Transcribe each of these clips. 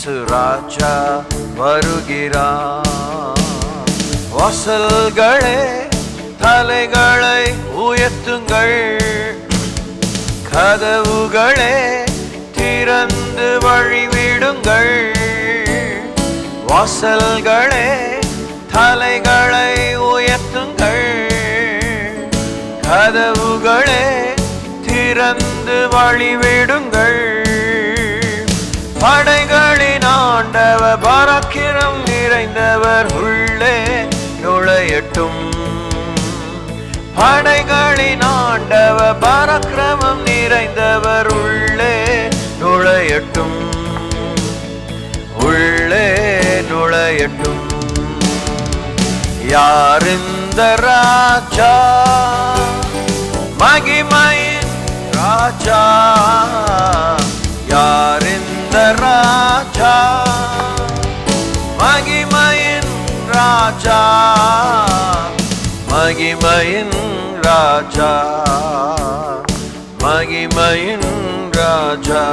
இயேசு ராஜா வருகிறார். வாசல்களே தலைகளை உயர்த்துங்கள், கதவுகளே திறந்து வழிவிடுங்கள். வாசல்களே தலைகளை உயர்த்துங்கள், கதவுகளே திறந்து வழிவிடுங்கள். படைகளின் ஆண்டவர் பராக்கிரம் நிறைந்தவர் உள்ளே நுழையட்டும். படைகளின் ஆண்டவர் பராக்கிரமம் நிறைந்தவர் உள்ளே நுழையட்டும், உள்ளே நுழையட்டும். யார் இந்த ராஜா? மகிமையின் ராஜா. யார் இந்த ராஜா? மகிமையின் ராஜா. மகிமையின் ராஜா. மகிமையின் ராஜா.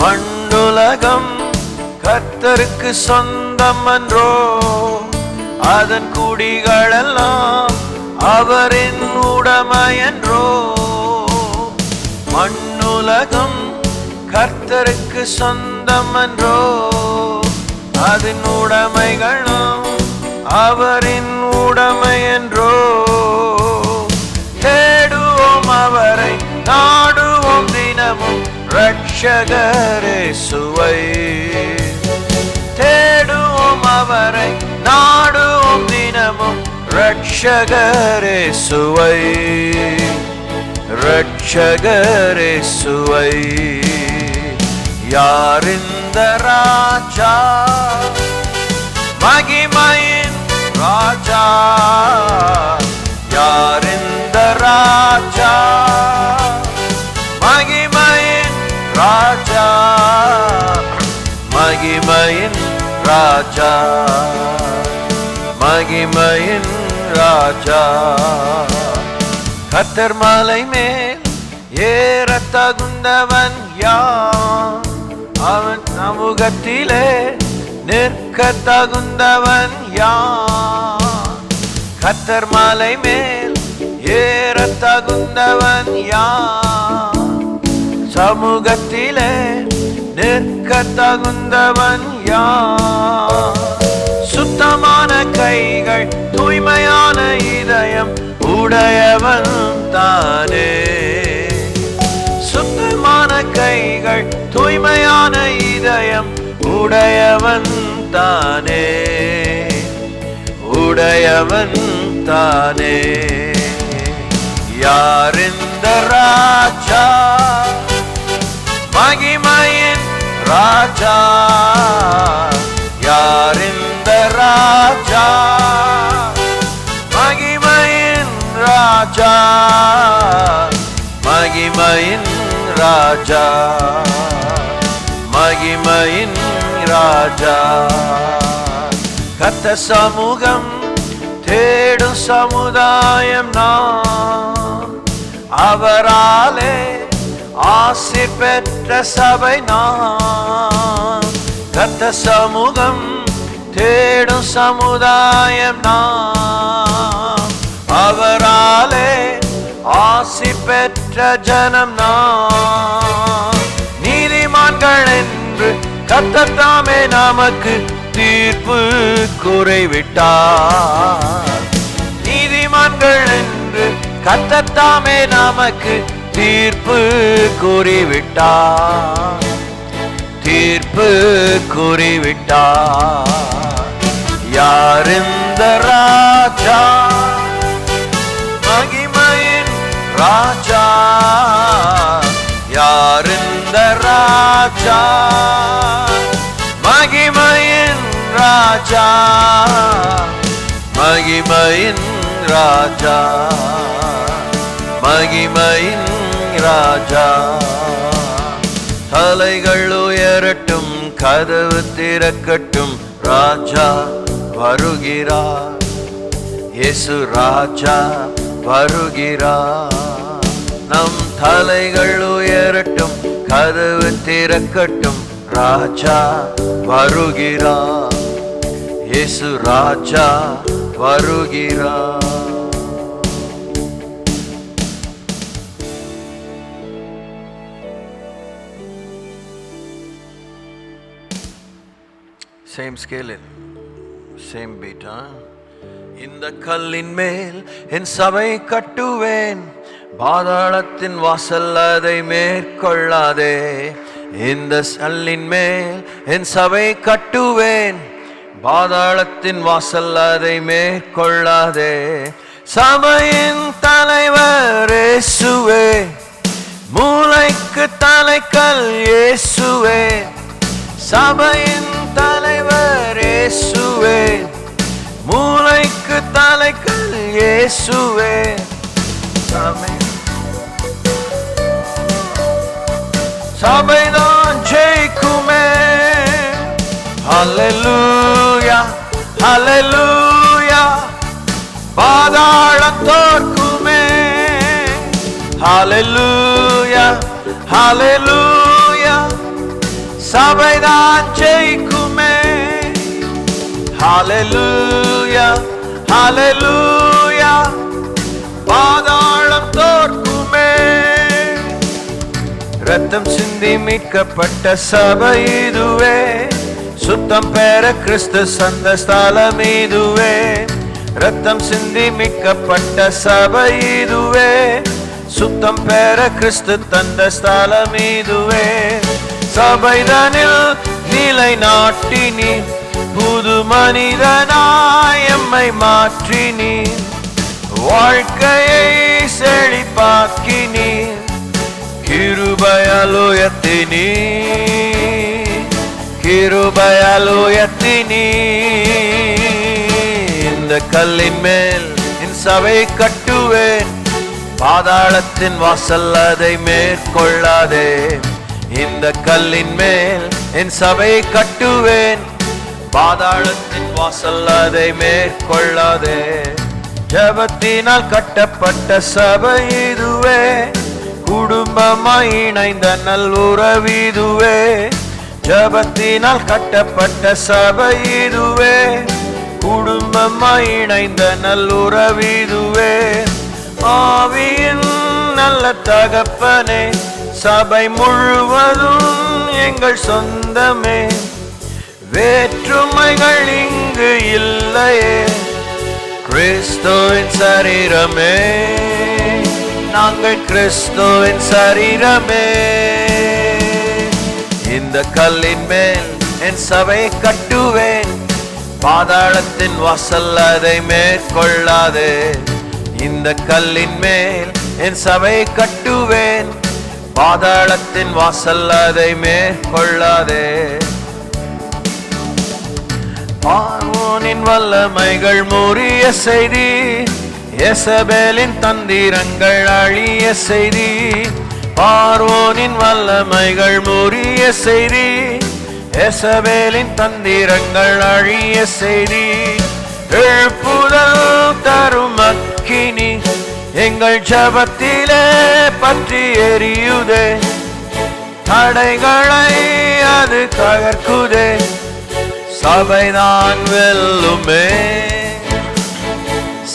மண்ணுலகம் கர்த்தருக்கு சொந்தம் அன்றோ, அதன் குடிகளெல்லாம் அவரின் உடைமையன்றோ. மண்ணுலகம் கர்த்தருக்கு சொந்தம் அன்றோ, அதன் உடைமைகளும் அவரின் உடைமையன்றோ. தேடுவோம் அவரை, நாடுவோம் தினமும் இரட்சகர் இயேசுவை. தேடுவோம் அவரை, நாடுவோம் தினமும் இரட்சகர் இயேசுவை. இரட்சகர் இயேசுவை. யார் இந்த ராஜா? மகிமையின் ராஜா. யார் இந்த ராஜா? மகிமையின் ராஜா. மகிமையின் ராஜா. மகிமையின் ராஜா. கர்த்தர் மலை மேல் ஏற தகுந்தவன் யார்? அவன் சமூகத்திலே நிற்க தகுந்தவன் யார்? கர்த்தர் மலை மேல் ஏற தகுந்தவன் யார்? சமூகத்திலே நிற்க தகுந்தவன் யார்? சுத்தமான கைகள் தூய்மையான இதயம் உடையவன் தானே. சுத்தமான கைகள் தூய்மையான இதயம் உடையவன் தானே. உடையவன் தானே. யார் இந்த ராஜா? மகிமையின் ராஜா. யார் இந்த ராஜா? மகிமையின் ராஜா. மகிமையின் ராஜா. மகிமையின் ராஜா. கர்த்தர் சமூகம் தேடும் சமுதாயம் நான், அவராலே ஆசி பெற்ற சபை நான். கர்த்தர் சமூகம் தேடும் சமுதாயம் நான், அவராலே ஆசி பெற்ற ஜனம் நான். நீதிமான்கள் என்று கர்த்தர் தாமே நமக்கு தீர்ப்பு கூறிவிட்டார். நீதிமான்கள் என்று கர்த்தர் தாமே நமக்கு தீர்ப்பு கூறிவிட்டார். தீர்ப்பு கூறிவிட்டார். யார் இந்த ராஜா? மகிமையின் ராஜா. யார் இந்த ராஜா? மகிமையின் ராஜா. மகிமையின் ராஜா. மகிமையின் ராஜா. தலைகள் உயரட்டும், கதவு திறக்கட்டும், ராஜா வருகிறார். இயேசு ராஜா வருகிறார். நம் தலைகள் உயரட்டும், கதவு திறக்கட்டும், ராஜா வருகிறார். இயேசு ராஜா வருகிறார். Same scale, same beat. இந்த கல்லின் மேல் என் சபை கட்டுவேன், பாதாளத்தின் வாசல் அதை மேற்கொள்ளாதே. இந்த கல்லின் மேல் என் சபை கட்டுவேன், பாதாளத்தின் வாசல் அதை மேற்கொள்ளாதே. சபையின் தலைவர் இயேசுவே, மூளைக்கு தலைக்கல் இயேசுவே. சபையின் தலைவர் இயேசுவே, மூளைக்கு தலைக்கல் இயேசுவே. சபைதான் ஜெயிக்குமே. ஹல்லேலூயா ஹல்லேலூயா, பாதாளம் தோற்குமே. ஹல்லேலூயா ஹல்லேலூயா, சபைதான் ஜெயிக்குமே. ஹல்லேலூயா ஹல்லேலூயா, பாதாளம் தோற்குமே. ரத்தம் சிந்தி மீட்கப்பட்ட சபை இதுவே, சுத்தம் பெற கிறிஸ்து சந்த ஸ்தலம் இதுவே. ரத்தம் சிந்தி மீட்கப்பட்ட சபை இதுவே, சுத்தம் பெற கிறிஸ்து தந்த ஸ்தலம் இதுவே. சபைதனில் நிலை நாட்டினி, புது மனிதனாய் எம்மை மாற்றினி. வாழ்க்கையை செழிப்பாக்கினி, கிருபையால் உயர்த்தினி, கிருபையால் உயர்த்தினி. இந்த கல்லின் மேல் என் சபை கட்டுவேன், பாதாளத்தின் வாசல் அதை மேற்கொள்ளாதே. இந்த கல்லின் மேல் என் சபை கட்டுவேன், பாதாளத்தின் வாசல் அதை மேற்கொள்ளாதே. ஜெபத்தினால் கட்டப்பட்ட சபை இதுவே, குடும்பமாய் இணைந்த நல்லுறவிதுவே. ஜெபத்தினால் கட்டப்பட்ட சபை இதுவே, குடும்பமாய் இணைந்த நல்லுறவிதுவே. ஆவியின் நல்ல தகப்பனே, சபை முழுவதும் எங்கள் சொந்தமே. வேற்றுமைகள் இங்கு இல்லையே, கிறிஸ்துவின் சரீரமே, நாங்கள் கிறிஸ்துவின் சரீரமே. இந்த கல்லின் மேல் என் சபை கட்டுவேன், பாதாளத்தின் வாசல் அதை மேற்கொள்ளாதே. இந்த கல்லின் மேல் என் சபை கட்டுவேன், பாதாளத்தின் வாசல் அதை மேற்கொள்ளாதே. பார்வோனின் வல்லமைகள் முறிய செய்தி, எசபேலின் தந்திரங்கள் அழிய செய்தி. பார்வோனின் வல்லமைகள் முறிய செய்தி, எசபேலின் தந்திரங்கள் அழிய செய்தி. எழுப்புதல் தரும் அக்கினி எங்கள் ஜபத்திலே பற்றி எரியுதே. தடைகளை அது தகர்க்குதே, சபைதான் வெல்லுமே,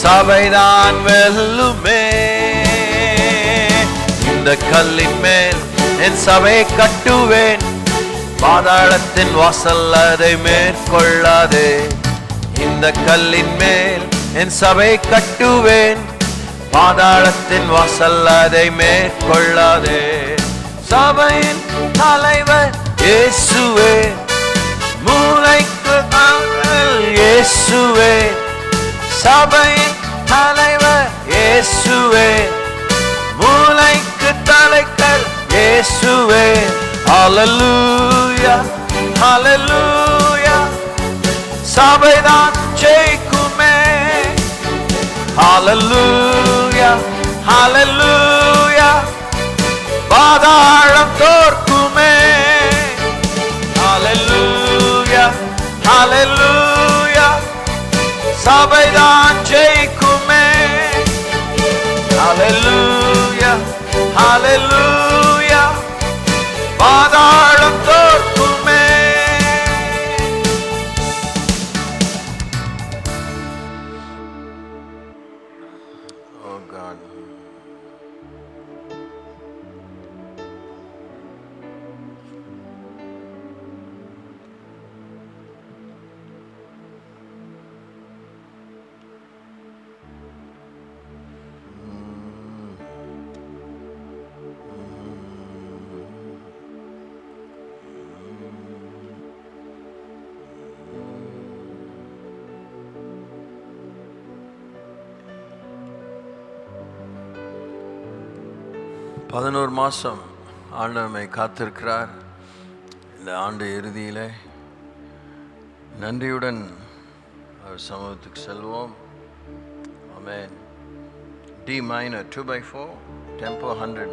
சபைதான் வெல்லுமே. இந்த கல்லின் மேல் என் சபை கட்டுவேன், பாதாளத்தின் வாசல் அதை மேற்கொள்ளாதே. இந்த கல்லின் மேல் என் சபை கட்டுவேன், பாதாளத்தின் வாசல் அதை மேற்கொள்ளாதே. சபையின் தலைவர் இயேசுவே, மூளைக்கு தலைக்கல் இயேசுவே. சபையின் தலைவர் இயேசுவே, மூளைக்கு தலைக்கல் இயேசுவே. ஹல்லேலூயா ஹல்லேலூயா, சபைதான் ஜெயிக்குமே. ஹல்லேலூயா ஹல்லேலூயா, பாதாளம் தோற்குமே. ஹல்லேலூயா ஹல்லேலூயா, சபைதான் ஜெயிக்குமே. ஹல்லேலூயா ஹல்லேலூயா, பாதாளம் தோற்குமே. 11 மாதம் ஆண்டவரை காத்திருக்கிறார். இந்த ஆண்டு இறுதியில் நன்றியுடன் அவர் சமூகத்துக்கு செல்வோம். ஆமென். D minor 2/4 tempo 100.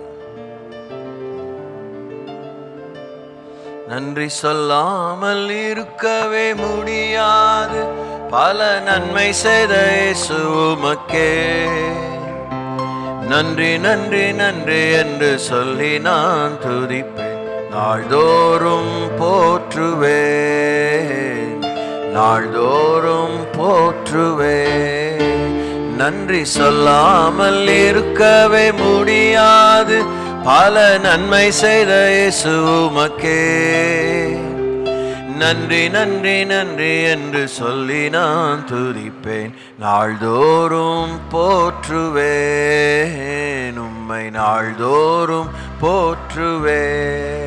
நன்றி சொல்லாமல் இருக்கவே முடியாது, பல நன்மை செய்த இயேசு உமக்கே நன்றி நன்றி நன்றி என்று சொல்லி நான் துதிப்பேன். நாள்தோறும் போற்றுவேன், நாள்தோறும் போற்றுவேன். நன்றி சொல்லாமல் இருக்கவே முடியாது, பல நன்மை செய்த இயேசு உமக்கே நன்றி நன்றி நன்றி என்று சொல்லி நான் துதிப்பேன். நாள்தோறும் போற்றுவேன், உம்மை நாள்தோறும் போற்றுவேன்.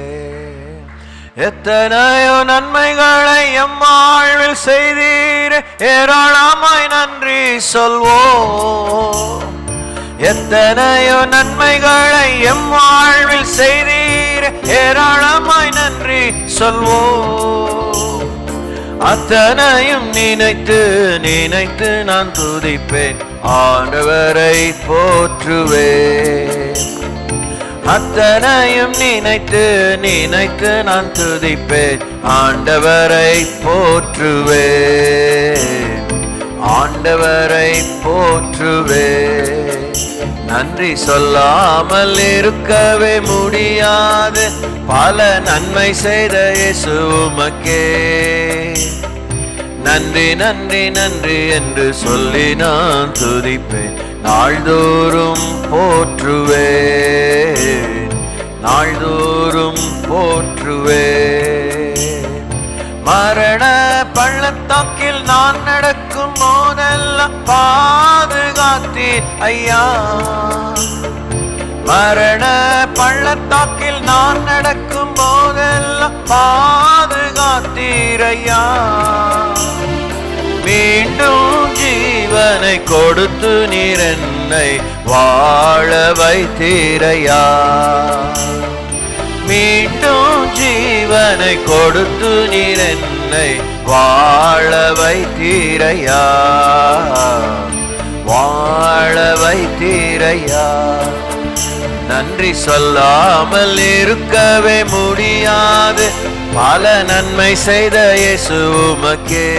எத்தனையோ நன்மைகளை எம் வாழ்வில் செய்தீர், ஏராளமாய் நன்றி சொல்வோம். எத்தனையோ நன்மைகளை எம் வாழ்வில் செய்தீர், ஏராளமாய் நன்றி சொல்வோம். அத்தனையும் நினைத்து நினைத்து நான் துதிப்பேன், ஆண்டவரை போற்றுவேன். அத்தனையும் நினைத்து நினைத்து நான் துதிப்பேன், ஆண்டவரை போற்றுவேன், ஆண்டவரை போற்றுவேன். நன்றி சொல்லாமல் இருக்கவே முடியாது, பல நன்மை செய்த இயேசு உமக்கே நன்றி நன்றி நன்றி என்று சொல்லி நான் துதிப்பேன். நாள்தோறும் போற்றுவேன், நாள்தோறும் போற்றுவேன். மரண பள்ளத்தாக்கில் நான் நடக்கும் போதெல்லாம் பாதுகாத்தீர் ஐயா. மரண பள்ளத்தாக்கில் நான் நடக்கும் போதெல்லாம் பாதுகாத்தீர் ஐயா. மீண்டும் ஜீவனை கொடுத்து நீர் என்னை வாழ வைத்தீரையா. மீண்டும் ஜீவனை கொடுத்து நீர் என்னை வாழ வைத்தீரையா, வாழ வைத்தீரையா. நன்றி சொல்லாமல் இருக்கவே முடியாது, பல நன்மை செய்த இயேசு உமக்கே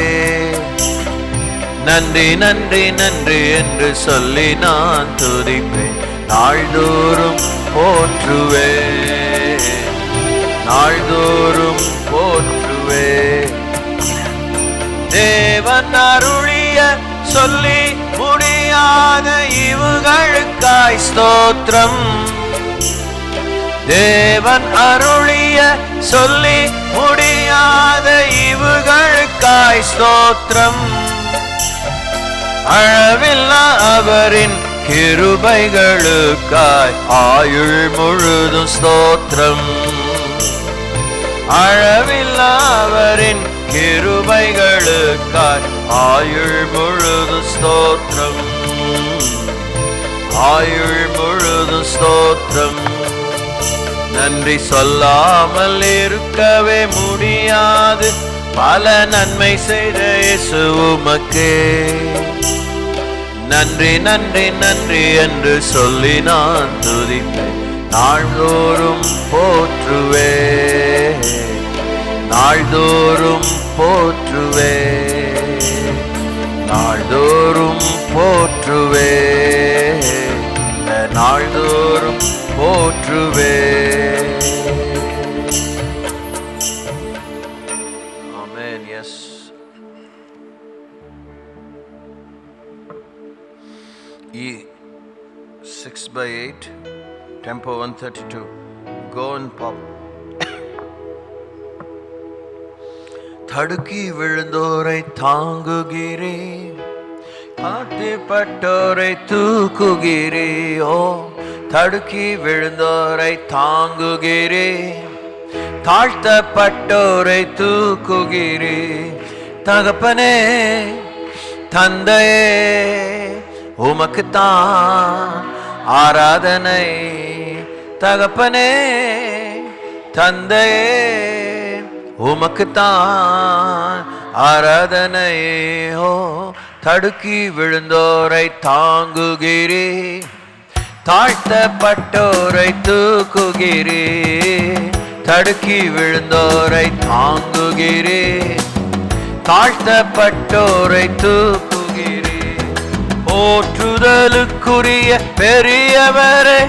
நன்றி நன்றி நன்றி என்று சொல்லி நான் துதிப்பேன். நாள்தோறும் போற்றுவேன், நாள்தோறும் போற்றுவேன். தேவன் அருளிய சொல்லி முடியாத இவுகளுக்காய் ஸ்தோத்திரம். தேவன் அருளிய சொல்லி முடியாத இவுகளுக்காய் ஸ்தோத்திரம். அளவில்லா அவரின் கிருபைகளுக்காய் ஆயுள் முழுதும் ஸ்தோத்திரம். அளவில்லா அவரின் கிருபைகளுக்காய் ஆயுள் முழுதும் ஸ்தோத்திரம், ஆயுள் முழுதும் ஸ்தோத்திரம். நன்றி சொல்லாமல் இருக்கவே முடியாது, பல நன்மை செய்த இயேசு உமக்கே நன்றி நன்றி நன்றி என்று சொல்லி நான் துதிப்பேன். நாள்தோறும் போற்றுவேன், நாள்தோறும் போற்றுவேன், நாள்தோறும் போற்றுவேன், நாள்தோறும் போற்றுவேன். Amen. Yes, E 6/8 tempo 132. Go and pop. தடுக்கி விழுந்தோரை தாங்குகிறேன், காட்டுப்பட்டோரை தூக்குகிறே. ஓ, தடுக்கி விழுந்தோரை தாங்குகிறே, தாழ்த்தப்பட்டோரை தூக்குகிறே. தகப்பனே தந்தையே உமக்குத்தான் ஆராதனை தகப்பனே தந்தையே உமக்குத்தான் ஆராதனையோ. தடுக்கி விழுந்தோரை தாங்குகிறே, தாழ்த்தப்பட்டோரை தூக்குகிறே. தடுக்கி விழுந்தோரை தாங்குகிறே, தாழ்த்தப்பட்டோரை தூக்குகிறே. போற்றுதலுக்குரிய பெரியவரே,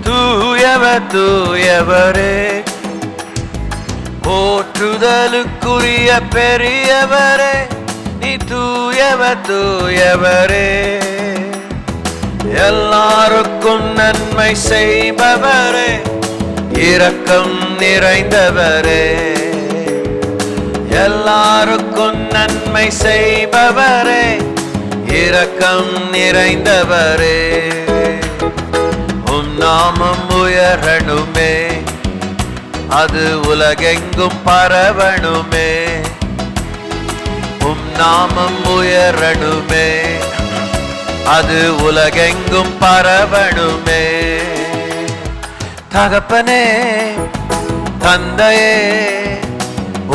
தூயவர் தூயவரே. போற்றுதலுக்குரிய பெரியவரே, நீ தூயவர் தூயவரே. எல்லாருக்கும் நன்மை செய்பவரே, இரக்கம் நிறைந்தவரே. எல்லாருக்கும் நன்மை செய்பவரே, இரக்கம் நிறைந்தவரே. உம் நாமம் உயரணுமே, அது உலகெங்கும் பரவணுமே. உம் நாமம் உயரணுமே, அது உலகெங்கும் பரவணுமே. தகப்பனே தந்தையே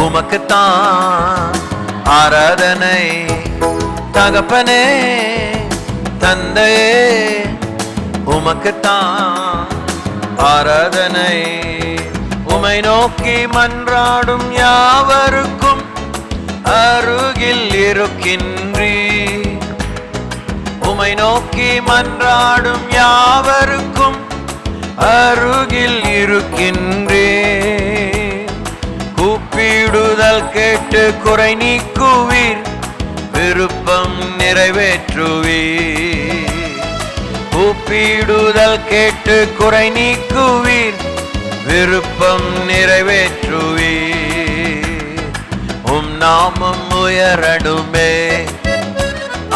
உமக்குத்தான் ஆராதனை. தகப்பனே தந்தையே உமக்குத்தான் ஆராதனை. உமை நோக்கி மன்றாடும் யாவருக்கும் அருகில் இருக்கின்றீ. உமை நோக்கி மன்றாடும் யாவருக்கும் அருகில் இருக்கின்றே. கூப்பிடுதல் கேட்டு குறை நீக்குவீர், விருப்பம் நிறைவேற்றுவீர். கூப்பிடுதல் கேட்டு குறை நீக்குவீர், விருப்பம் நிறைவேற்றுவீர். உம் நாமம் உயரணுமே,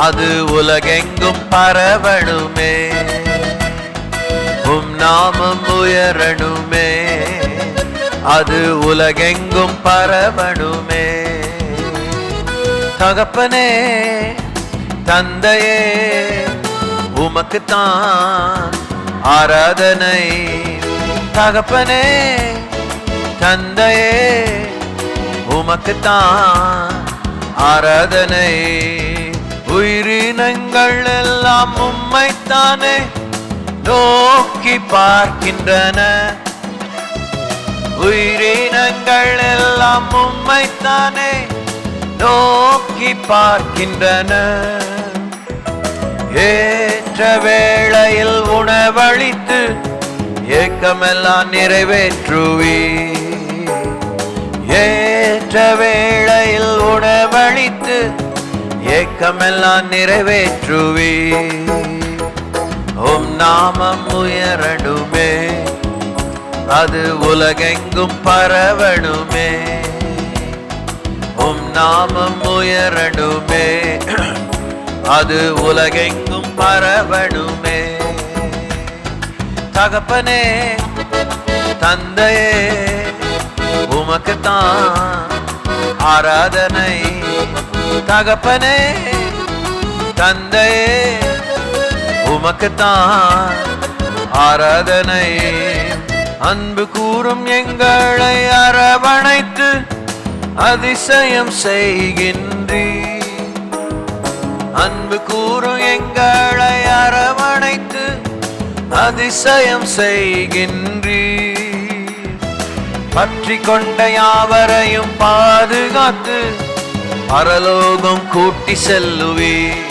அது உலகெங்கும் பரவணுமே. உம் நாமம் உயரணுமே, அது உலகெங்கும் பரவணுமே. தகப்பனே தந்தையே உமக்குத்தான் ஆராதனை. தகப்பனே தந்தையே உமக்குத்தான் ஆராதனை. உயிரினங்கள் எல்லாம் உம்மைத்தானே நோக்கி பார்க்கின்றன. உயிரினங்கள் எல்லாம் உம்மைத்தானே நோக்கி பார்க்கின்றன. ஏற்ற வேளையில் உணவளித்து ஏக்கமெல்லாம் நிறைவேற்றுவீர். ஏற்ற வேளையில் உணவளித்து ஏக்கமெல்லாம் நிறைவேற்றுவீர். உம் நாமம் உயரணுமே, அது உலகெங்கும் பரவணுமே. உம் நாமம் உயரணுமே, அது உலகெங்கும் பரவணுமே. தகப்பனே தந்தையே உமக்குத்தான் ஆராதனை. தகப்பனே தந்தையே உமக்குத்தான் ஆராதனை. அன்பு கூறும் எங்களை அரவணைத்து அதிசயம் செய்கின்றீர். அன்பு கூறும் எங்களை அரவணைத்து அதிசயம் செய்கின்றீர். பற்றி கொண்ட யாவரையும் பாதுகாத்து பரலோகம் கூட்டி செல்லுவீர்.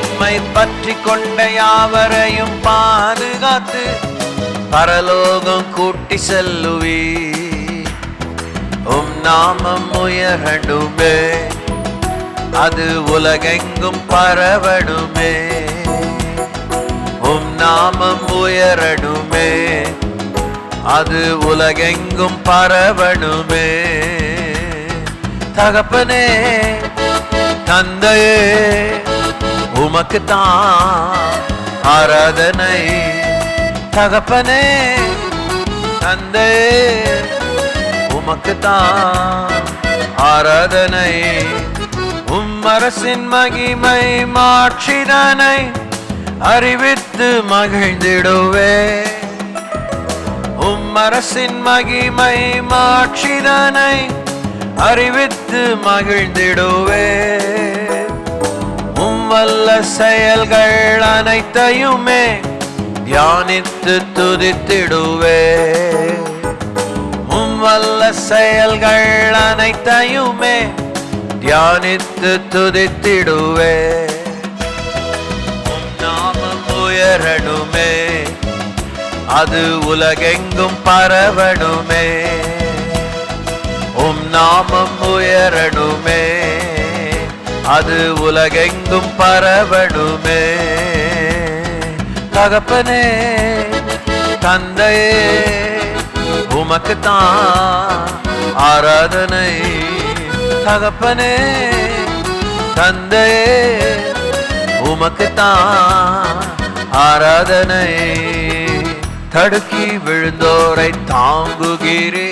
உம்மை பற்றி கொண்ட யாவரையும் பாதுகாத்து பரலோகம் கூட்டி செல்லுவீர். உம் நாமம் உயரணுமே, அது உலகெங்கும் பரவணுமே. உம் நாமம் உயரணுமே, அது உலகெங்கும் பரவணுமே. தகப்பனே தந்தையே உமக்குத்தான் ஆராதனை. தகப்பனே தந்தையே உமக்குத்தான் ஆராதனை. உம்மரசின் மகிமை மாட்சிதனை அறிவித்து மகிழ்ந்திடுவே. உம்மரசின் மகிமை மாட்சிதனை அறிவித்து மகிழ்ந்திடுவே. வல்ல செயல்கள் அனைத்தையுமே தியானித்து துதித்திடுவே. வல்ல செயல்கள் அனைத்தையுமே தியானித்து துதித்திடுவே. நாமம் உயரணுமே, அது உலகெங்கும் பரவணுமே. நாமம் உயரணுமே, அது உலகெங்கும் பரவணுமே. தகப்பனே தந்தையே உமக்குத்தான் ஆராதனை. தகப்பனே தந்தையே உமக்குத்தான் ஆராதனை. தடுக்கி விழுந்தோரை தாங்குகிறே,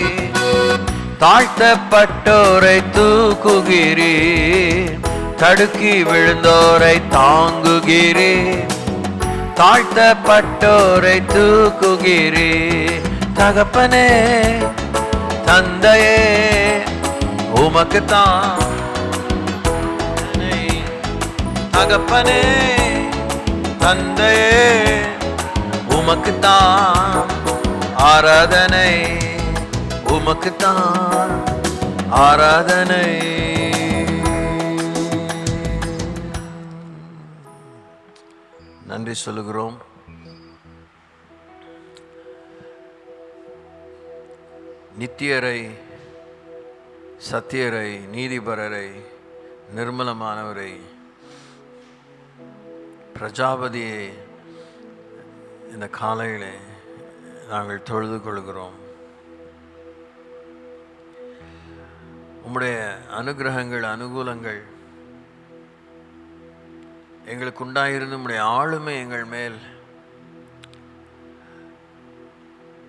தாழ்த்தப்பட்டோரை தூக்குகிறே. தடுக்கி விழுந்தோரை தாங்குகிறே, தாழ்த்தப்பட்டோரை தூக்குகிறே. தகப்பனே தந்தையே உமக்குத்தான். தகப்பனே தந்தையே உமக்குத்தான் ஆராதனை. உமக்குத்தான் ஆராதனை. நன்றி சொல்லுகிறோம். நித்தியரை, சத்தியரை, நீதிபரரை, நிர்மலமானவரை, பிரஜாபதியை இந்த காலையிலே நாங்கள் தொழுது கொள்கிறோம். உம்முடைய அனுகிரகங்கள், அனுகூலங்கள் எங்களுக்கு உண்டாயிருந்து உம்முடைய ஆளுமை எங்கள் மேல்,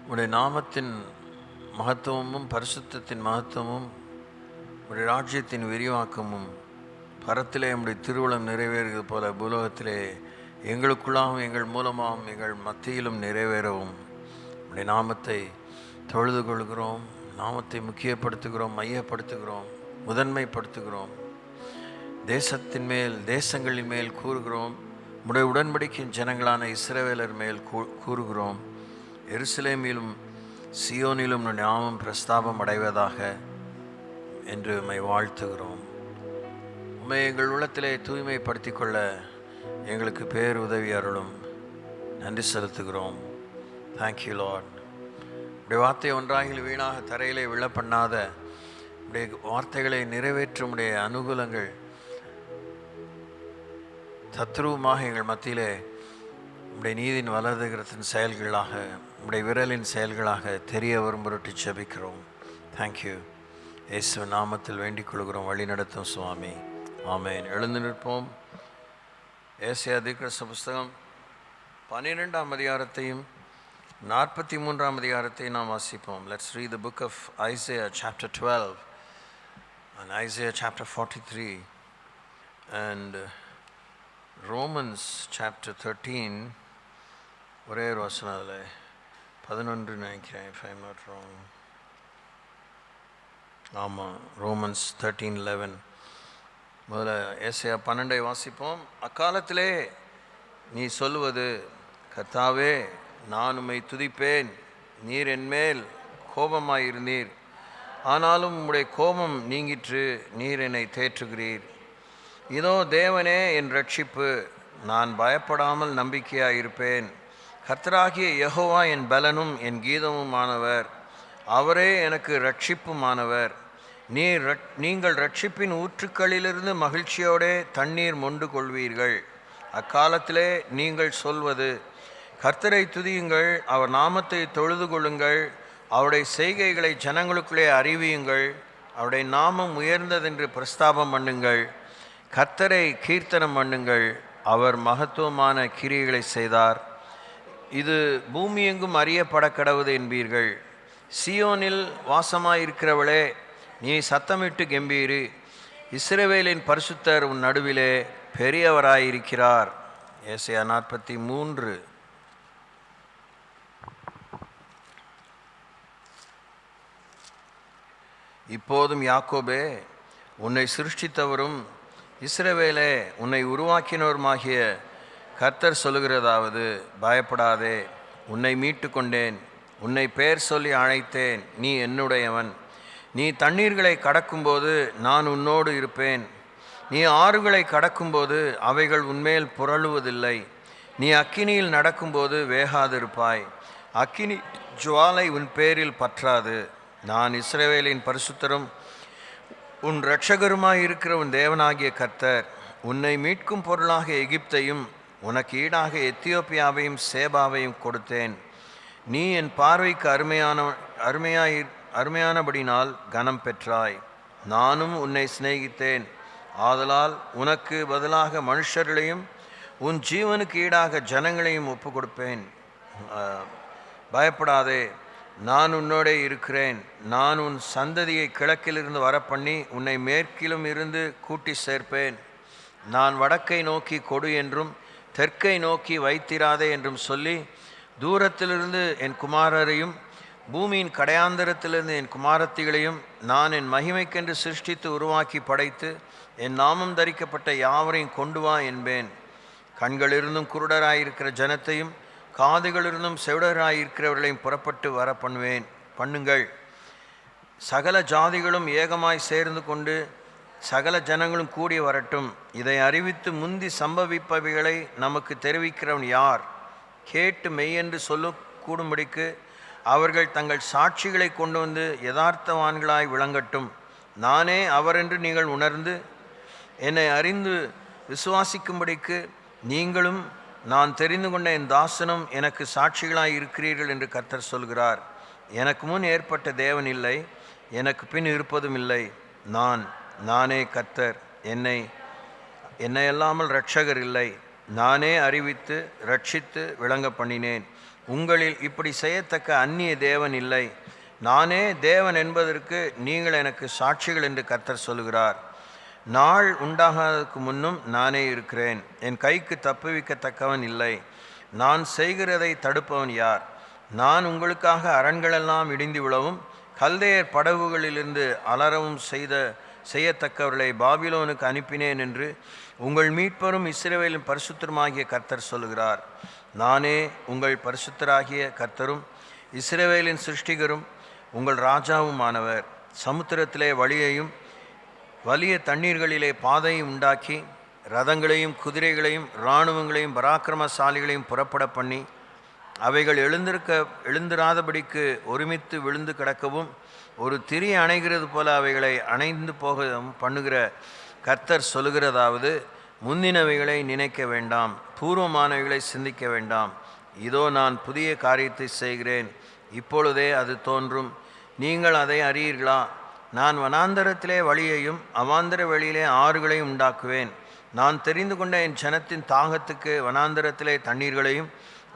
உம்முடைய நாமத்தின் மகத்துவமும் பரிசுத்தத்தின் மகத்துவமும் உம்முடைய ராஜ்யத்தின் விரிவாக்கமும் பரத்திலே உம்முடைய திருவுளம் நிறைவேறுகிறது போல பூலோகத்திலே எங்களுக்குள்ளாகவும் எங்கள் மூலமாகவும் எங்கள் மத்தியிலும் நிறைவேறவும் உம்முடைய நாமத்தை தொழுது கொள்கிறோம். நாமத்தை முக்கியப்படுத்துகிறோம், மையப்படுத்துகிறோம், முதன்மைப்படுத்துகிறோம். தேசத்தின் மேல், தேசங்களின் மேல் கூறுகிறோம். உடைய உடன்படிக்கையின் ஜனங்களான இஸ்ரவேலர் மேல் கூறுகிறோம். எருசலேமிலும் சியோனிலும் நாமம் பிரஸ்தாபம் அடைவதாக என்று உம்மை வாழ்த்துகிறோம். உம்மை எங்கள் உள்ளத்திலே தூய்மைப்படுத்தி கொள்ள எங்களுக்கு பேர் உதவி அருளும். நன்றி செலுத்துகிறோம். Thank you Lord. உடைய வார்த்தை ஒன்றாகில் வீணாக தரையிலே விழ பண்ணாத உடைய வார்த்தைகளை நிறைவேற்றும் உடைய அனுகூலங்கள் தத்ரூபமாக எங்கள் மத்தியிலே உடைய நீதியின் வலதுகரத்தின் செயல்களாக, உடைய விரலின் செயல்களாக தெரிய வரும் பொருட்டு ஜெபிக்கிறோம். தேங்க்யூ. இயேசு நாமத்தில் வேண்டிக் கொள்கிறோம். வழி நடத்தும் சுவாமி. ஆமேன். எழுந்து நிற்போம். ஏசாயா தீர்க்கதரிசன புஸ்தகம் 12ஆம் அதிகாரத்தையும் 43ஆம் அதிகாரத்தையும் நாம் வாசிப்போம். Let's read the book of Isaiah chapter 12 and Isaiah chapter 43 and Romans chapter 13. ஒரே ஒரு வசனம் அதில் 11 நினைக்கிறேன், if I'm not wrong. ஆமாம், Romans 13:11. முதல்ல ஏசாயா 12 வாசிப்போம். அக்காலத்திலே நீ சொல்லுவது, கர்த்தாவே நான் உம்மை துதிப்பேன், நீர் என்மேல் கோபமாயிருந்தீர், ஆனாலும் உம்முடைய கோபம் நீங்கிற்று, நீர் என்னை தேற்றுகிறீர். இதோ தேவனே என் ரட்சிப்பு, நான் பயப்படாமல் நம்பிக்கையாயிருப்பேன். கர்த்தராகிய யெகோவா என் பலனும் என் கீதமுமானவர், அவரே எனக்கு ரட்சிப்புமானவர். நீங்கள் ரட்சிப்பின் ஊற்றுக்களிலிருந்து மகிழ்ச்சியோடே தண்ணீர் மொண்டு கொள்வீர்கள். அக்காலத்திலே நீங்கள் சொல்வது, கர்த்தரை துதியுங்கள், அவர் நாமத்தை தொழுது கொள்ளுங்கள், அவருடைய செய்கைகளை ஜனங்களுக்குள்ளே அறிவியுங்கள், அவருடைய நாமம் உயர்ந்ததென்று பிரஸ்தாபம் பண்ணுங்கள், கர்த்தரை கீர்த்தனம் பண்ணுங்கள், அவர் மகத்துவமான கிரியைகளை செய்தார், இது பூமி எங்கும் அறியப்பட கடவுது என்பீர்கள். சியோனில் வாசமாயிருக்கிறவளே, நீ சத்தமிட்டு கெம்பீரு, இஸ்ரவேலின் பரிசுத்தர் உன் நடுவிலே பெரியவராயிருக்கிறார். ஏசாயா 43. இப்போதும் யாக்கோபே, உன்னை சிருஷ்டித்தவரும் இஸ்ரவேலே உன்னை உருவாக்கினவருமாகிய கர்த்தர் சொல்லுகிறதாவது, பயப்படாதே, உன்னை மீட்டு கொண்டேன், உன்னை பெயர் சொல்லி அழைத்தேன், நீ என்னுடையவன். நீ தண்ணீர்களை கடக்கும்போது நான் உன்னோடு இருப்பேன், நீ ஆறுகளை கடக்கும்போது அவைகள் உன்மேல் புரளுவதில்லை. நீ அக்கினியில் நடக்கும்போது வேகாதிருப்பாய், அக்கினி ஜுவாலை உன் பேரில் பற்றாது. நான் இஸ்ரவேலின் பரிசுத்தரும் உன் இரட்சகருமாயிருக்கிற உன் தேவனாகிய கர்த்தர். உன்னை மீட்கும் பொருளாக எகிப்தையும் உனக்கு ஈடாக எத்தியோப்பியாவையும் சேபாவையும் கொடுத்தேன். நீ என் பார்வைக்கு அருமையானபடினால் கனம் பெற்றாய். நானும் உன்னை சிநேகித்தேன், ஆதலால் உனக்கு பதிலாக மனுஷர்களையும் உன் ஜீவனுக்கு ஈடாக ஜனங்களையும் ஒப்பு கொடுப்பேன். பயப்படாதே, நான் உன்னோடே இருக்கிறேன். நான் உன் சந்ததியை கிழக்கிலிருந்து வரப்பண்ணி உன்னை மேற்கிலும் இருந்து கூட்டி சேர்ப்பேன். நான் வடக்கை நோக்கி கொடு என்றும் தெற்கை நோக்கி வைத்திராதே என்றும் சொல்லி, தூரத்திலிருந்து என் குமாரரையும் பூமியின் கடையாந்தரத்திலிருந்து என் குமாரத்திகளையும் நான் என் மகிமைக்கென்று சிருஷ்டித்து உருவாக்கி படைத்து என் நாமம் தரிக்கப்பட்ட யாவரையும் கொண்டு வா என்பேன். கண்களிருந்தும் குருடராயிருக்கிற ஜனத்தையும் காதுகளிருந்தும் செவிடராயிருக்கிறவர்களையும் புறப்பட்டு வர பண்ணுங்கள். சகல ஜாதிகளும் ஏகமாய் சேர்ந்து கொண்டு சகல ஜனங்களும் கூடி வரட்டும். இதை அறிவித்து முந்தி சம்பவிப்பவைகளை நமக்கு தெரிவிக்கிறவன் யார்? கேட்டு மெய்யென்று சொல்லக்கூடும்படிக்கு அவர்கள் தங்கள் சாட்சிகளை கொண்டு வந்து யதார்த்தவான்களாய் விளங்கட்டும். நானே அவரென்று நீங்கள் உணர்ந்து என்னை அறிந்து விசுவாசிக்கும்படிக்கு நீங்களும் நான் தெரிந்து கொண்ட என் தாசனும் எனக்கு சாட்சிகளாய் இருக்கிறீர்கள் என்று கர்த்தர் சொல்கிறார். எனக்கு முன் ஏற்பட்ட தேவன் இல்லை, எனக்கு பின் இருப்பதும் இல்லை. நானே கர்த்தர், என்னையல்லாமல் இரட்சகர் இல்லை. நானே அறிவித்து ரட்சித்து விளங்க பண்ணினேன். உங்களில் இப்படி செய்யத்தக்க அந்நிய தேவன் இல்லை. நானே தேவன் என்பதற்கு நீங்கள் எனக்கு சாட்சிகள் என்று கர்த்தர் சொல்கிறார். நாள் உண்டாகாததுக்கு முன்னும் நானே இருக்கிறேன். என் கைக்கு தப்புவிக்கத்தக்கவன் இல்லை. நான் செய்கிறதை தடுப்பவன் யார்? நான் உங்களுக்காக அரண்களெல்லாம் இடிந்து விழவும் கல்தேயர் படகுகளிலிருந்து அலறவும் செய்யத்தக்கவர்களை பாபிலோனுக்கு அனுப்பினேன் என்று உங்கள் மீட்பரும் இஸ்ரவேலின் பரிசுத்தருமாகிய கர்த்தர் சொல்கிறார். நானே உங்கள் பரிசுத்தராகிய கர்த்தரும் இஸ்ரவேலின் சிருஷ்டிகரும் உங்கள் ராஜாவுமானவர். சமுத்திரத்திலே வழியையும் வலிய தண்ணீர்களிலே பாதையும் உண்டாக்கி ரதங்களையும் குதிரைகளையும் இராணுவங்களையும் பராக்கிரமசாலிகளையும் புறப்பட பண்ணி அவைகள் எழுந்திராதபடிக்கு ஒருமித்து விழுந்து கிடக்கவும் ஒரு திரி அணைகிறது போல அவைகளை அணைந்து போகவும் பண்ணுகிற கர்த்தர் சொல்லுகிறதாவது, முந்தினவைகளை நினைக்க வேண்டாம், பூர்வமானவைகளை சிந்திக்க வேண்டாம். இதோ நான் புதிய காரியத்தை செய்கிறேன், இப்பொழுதே அது தோன்றும், நீங்கள் அதை அறியீர்களா? நான் வனாந்தரத்திலே வழியையும் அவாந்தர வெளியிலே ஆறுகளையும் உண்டாக்குவேன். நான் தெரிந்து கொண்ட என் ஜனத்தின் தாகத்துக்கு வனாந்தரத்திலே தண்ணீர்களையும்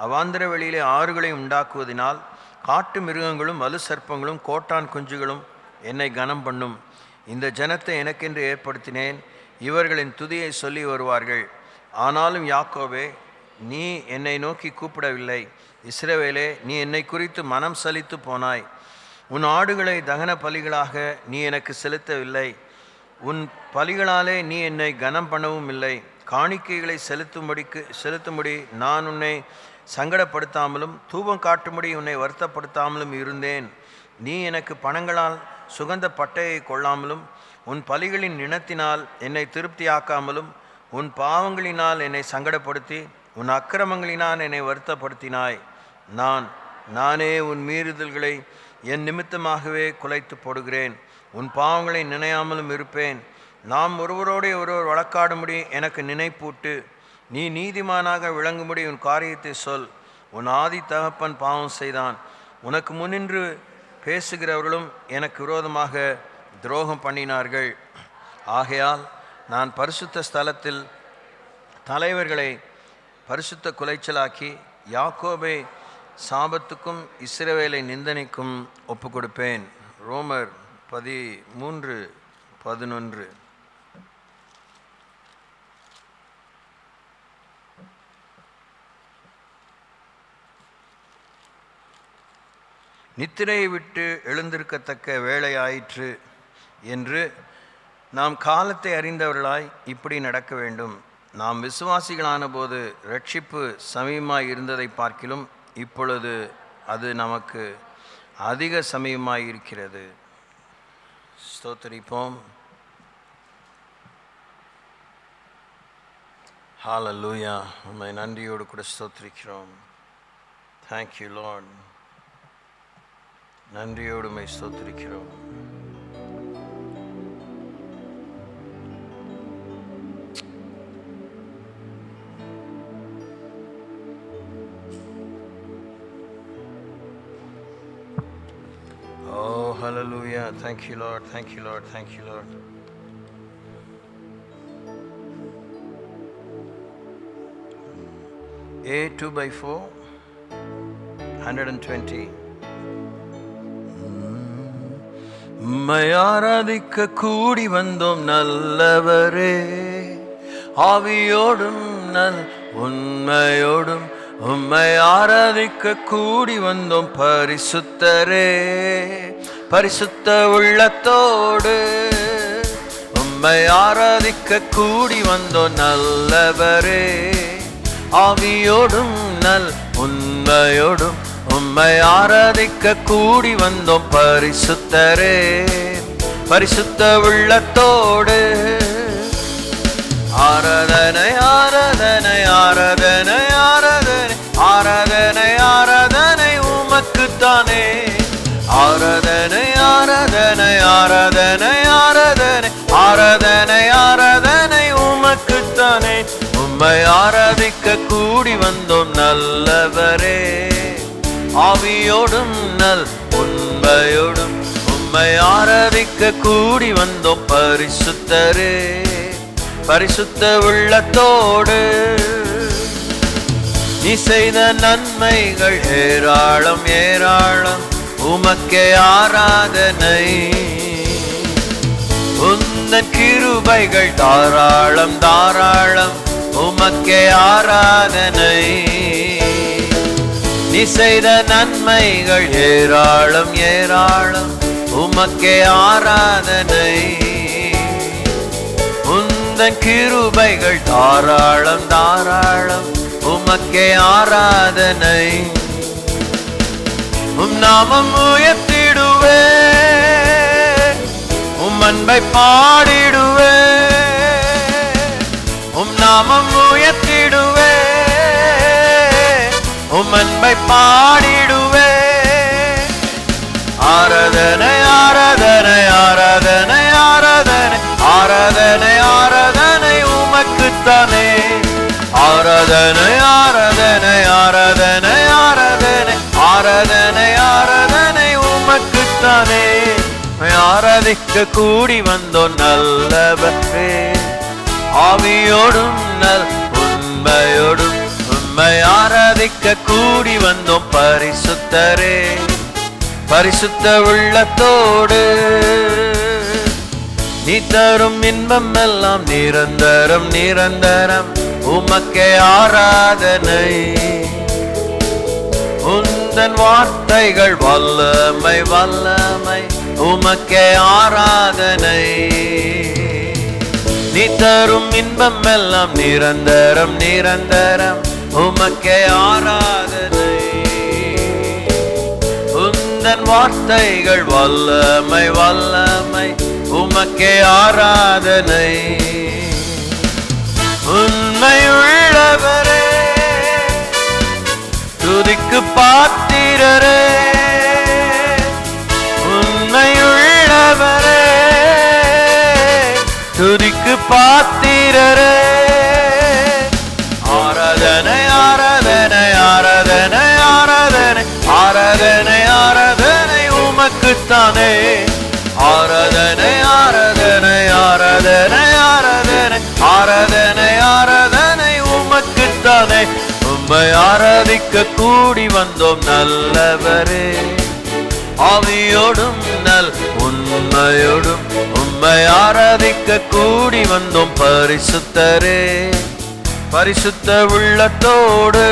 அவாந்தர வெளியிலே ஆறுகளையும் உண்டாக்குவதினால் காட்டு மிருகங்களும் வலு சர்ப்பங்களும் கோட்டான் குஞ்சுகளும் என்னை கனம் பண்ணும். இந்த ஜனத்தை எனக்கென்று ஏற்படுத்தினேன், இவர்களின் துதியை சொல்லி வருவார்கள். ஆனாலும் யாக்கோபே, நீ என்னை நோக்கி கூப்பிடவில்லை. இஸ்ரவேலே, நீ என்னை குறித்து மனம் சலித்து போனாய். உன் ஆடுகளை தகன பலிகளாக நீ எனக்கு செலுத்தவில்லை. உன் பலிகளாலே நீ என்னை கனம் பண்ணவும் இல்லை. காணிக்கைகளை செலுத்தும்படி நான் உன்னை சங்கடப்படுத்தாமலும் தூபம் காட்டும்படி உன்னை வருத்தப்படுத்தாமலும் இருந்தேன். நீ எனக்கு பணங்களால் சுகந்த பட்டையை கொள்ளாமலும் உன் பலிகளின் நினத்தினால் என்னை திருப்தியாக்காமலும் உன் பாவங்களினால் என்னை சங்கடப்படுத்தி உன் அக்கிரமங்களினால் என்னை வருத்தப்படுத்தினாய். நானே உன் மீறுதல்களை என் நிமித்தமாகவே குலைத்து போடுகிறேன். உன் பாவங்களை நினையாமலும் இருப்பேன். நாம் ஒருவரோடு ஒருவர் வழக்காடும்படி எனக்கு நினைப்பூட்டு. நீ நீதிமானாக விளங்கும்படி உன் காரியத்தை சொல். உன் ஆதி தகப்பன் பாவம் செய்தான். உனக்கு முன்னின்று பேசுகிறவர்களும் எனக்கு விரோதமாக துரோகம் பண்ணினார்கள். ஆகையால் நான் பரிசுத்த ஸ்தலத்தில் தலைவர்களை பரிசுத்த குலைச்சலாக்கி யாக்கோபை சாபத்துக்கும் இஸ்ரவேலை நிந்தனைக்கும் ஒப்பு கொடுப்பேன். ரோமர் 13:11. நித்திரையை விட்டு எழுந்திருக்கத்தக்க வேளை ஆயிற்று. என்று நாம் காலத்தை அறிந்தவர்களாய் இப்படி நடக்க வேண்டும். நாம் விசுவாசிகளான போது ரட்சிப்பு சமீபமாய் இருந்ததை பார்க்கிலும் இப்பொழுது அது நமக்கு அதிக சமீபமாய் இருக்கிறது. ஸ்தோத்திரிப்போம். ஹல்லேலூயா. உம்மை நன்றியோடு கூட ஸ்தோத்திரிக்கிறோம். Thank you Lord. நன்றியோடு உம்மை ஸ்தோத்திரிக்கிறோம். Oh, hallelujah. Thank you, Lord. Thank you, Lord. Thank you, Lord. A 2/4, 120. உம்மை ஆராதிக்க கூடி வந்தோம் நல்லவரே, ஆவியோடும் நல் உண்மையோடும் உம்மை ஆராதிக்க கூடி வந்தோம் பரிசுத்தரே. பரிசுத்த உள்ளத்தோடு உம்மை ஆராதிக்க கூடி வந்தோம் நல்லவரே, ஆவியோடும் நல் உண்மையோடும் உம்மை ஆராதிக்க கூடி வந்தோம் பரிசுத்தரே. பரிசுத்த உள்ளத்தோடு ஆராதனை ஆராதனை ஆராதனை ஆராதனை ஆராதனை ஆராதனை உமக்குத்தானே. ஆராதனை ஆராதனை ஆராதனை ஆராதனை ஆராதனை ஆராதனை உமக்குத்தானே. உம்மை ஆராதிக்க கூடி வந்தோம் நல்லவரே, ஆவியோடும் நல் உண்மையோடும் உம்மை ஆராதிக்க கூடி வந்தோம் பரிசுத்தரே. பரிசுத்த உள்ளத்தோடு நீ செய்த நன்மைகள் ஏராளம் ஏராளம், உமக்கே ஆராதனை. உந்தன் கிருபைகள் தாராளம் தாராளம், உமக்கே ஆராதனை. நீ செய்த நன்மைகள் ஏராளம் ஏராளம், உமக்கே ஆராதனை. உந்தன் கிருபைகள் தாராளம் தாராளம், உமக்கே ஆராதனை. உம் நாமம் உயர்த்திடுவே, உம் அன்பை பாடிடுவே. உம் நாமம் உயர்த்திடுவே, உம் அன்பை பாடிடுவே. ஆராதனை ஆராதனை ஆராதனை ஆராதனை ஆராதனை ஆராதனை உமக்குத்தானே. ஆராதனை ஆராதனை ஆராதனை ஆராதனை ஆராதனை ஆராதனை உமக்குத்தானே. ஆராதிக்க கூடி வந்தோம் நல்லவரே, ஆவியோடும் நல் உண்மையோடும் உம்மை ஆராதிக்க கூடி வந்தோம் பரிசுத்தரே. பரிசுத்த உள்ளத்தோடு நீ தரும் இன்பம் எல்லாம் நிரந்தரம் நிரந்தரம், உமக்கே ஆராதனை. உந்தன் வார்த்தைகள் வல்லமை வல்லமை, உமக்கே ஆராதனை. நீ தரும் இன்பம் எல்லாம் நிரந்தரம் நிரந்தரம், உமக்கே ஆராதனை. உந்தன் வார்த்தைகள் வல்லமை வல்லமை, உமக்கே ஆராதனை. உண்மையுள்ளவரே, துதிக்கு பாத்திரரே. உண்மையுள்ளவரே, துதிக்கு பாத்திரரே. ஆராதனை ஆராதனை ஆராதனை ஆராதனை ஆராதனை ஆராதனை உமக்குத்தானே. ஆராதனை ஆராதனை ஆராதனை ஆராதனை ஆராதனை ஆராதனை உமக்குத்தானே. உம்மை ஆராதிக்க கூடி வந்தோம் நல்லவரே, ஆவியோடும் நல் உண்மையோடும் உம்மை ஆராதிக்க கூடி வந்தோம் பரிசுத்தரே. பரிசுத்த உள்ளத்தோடு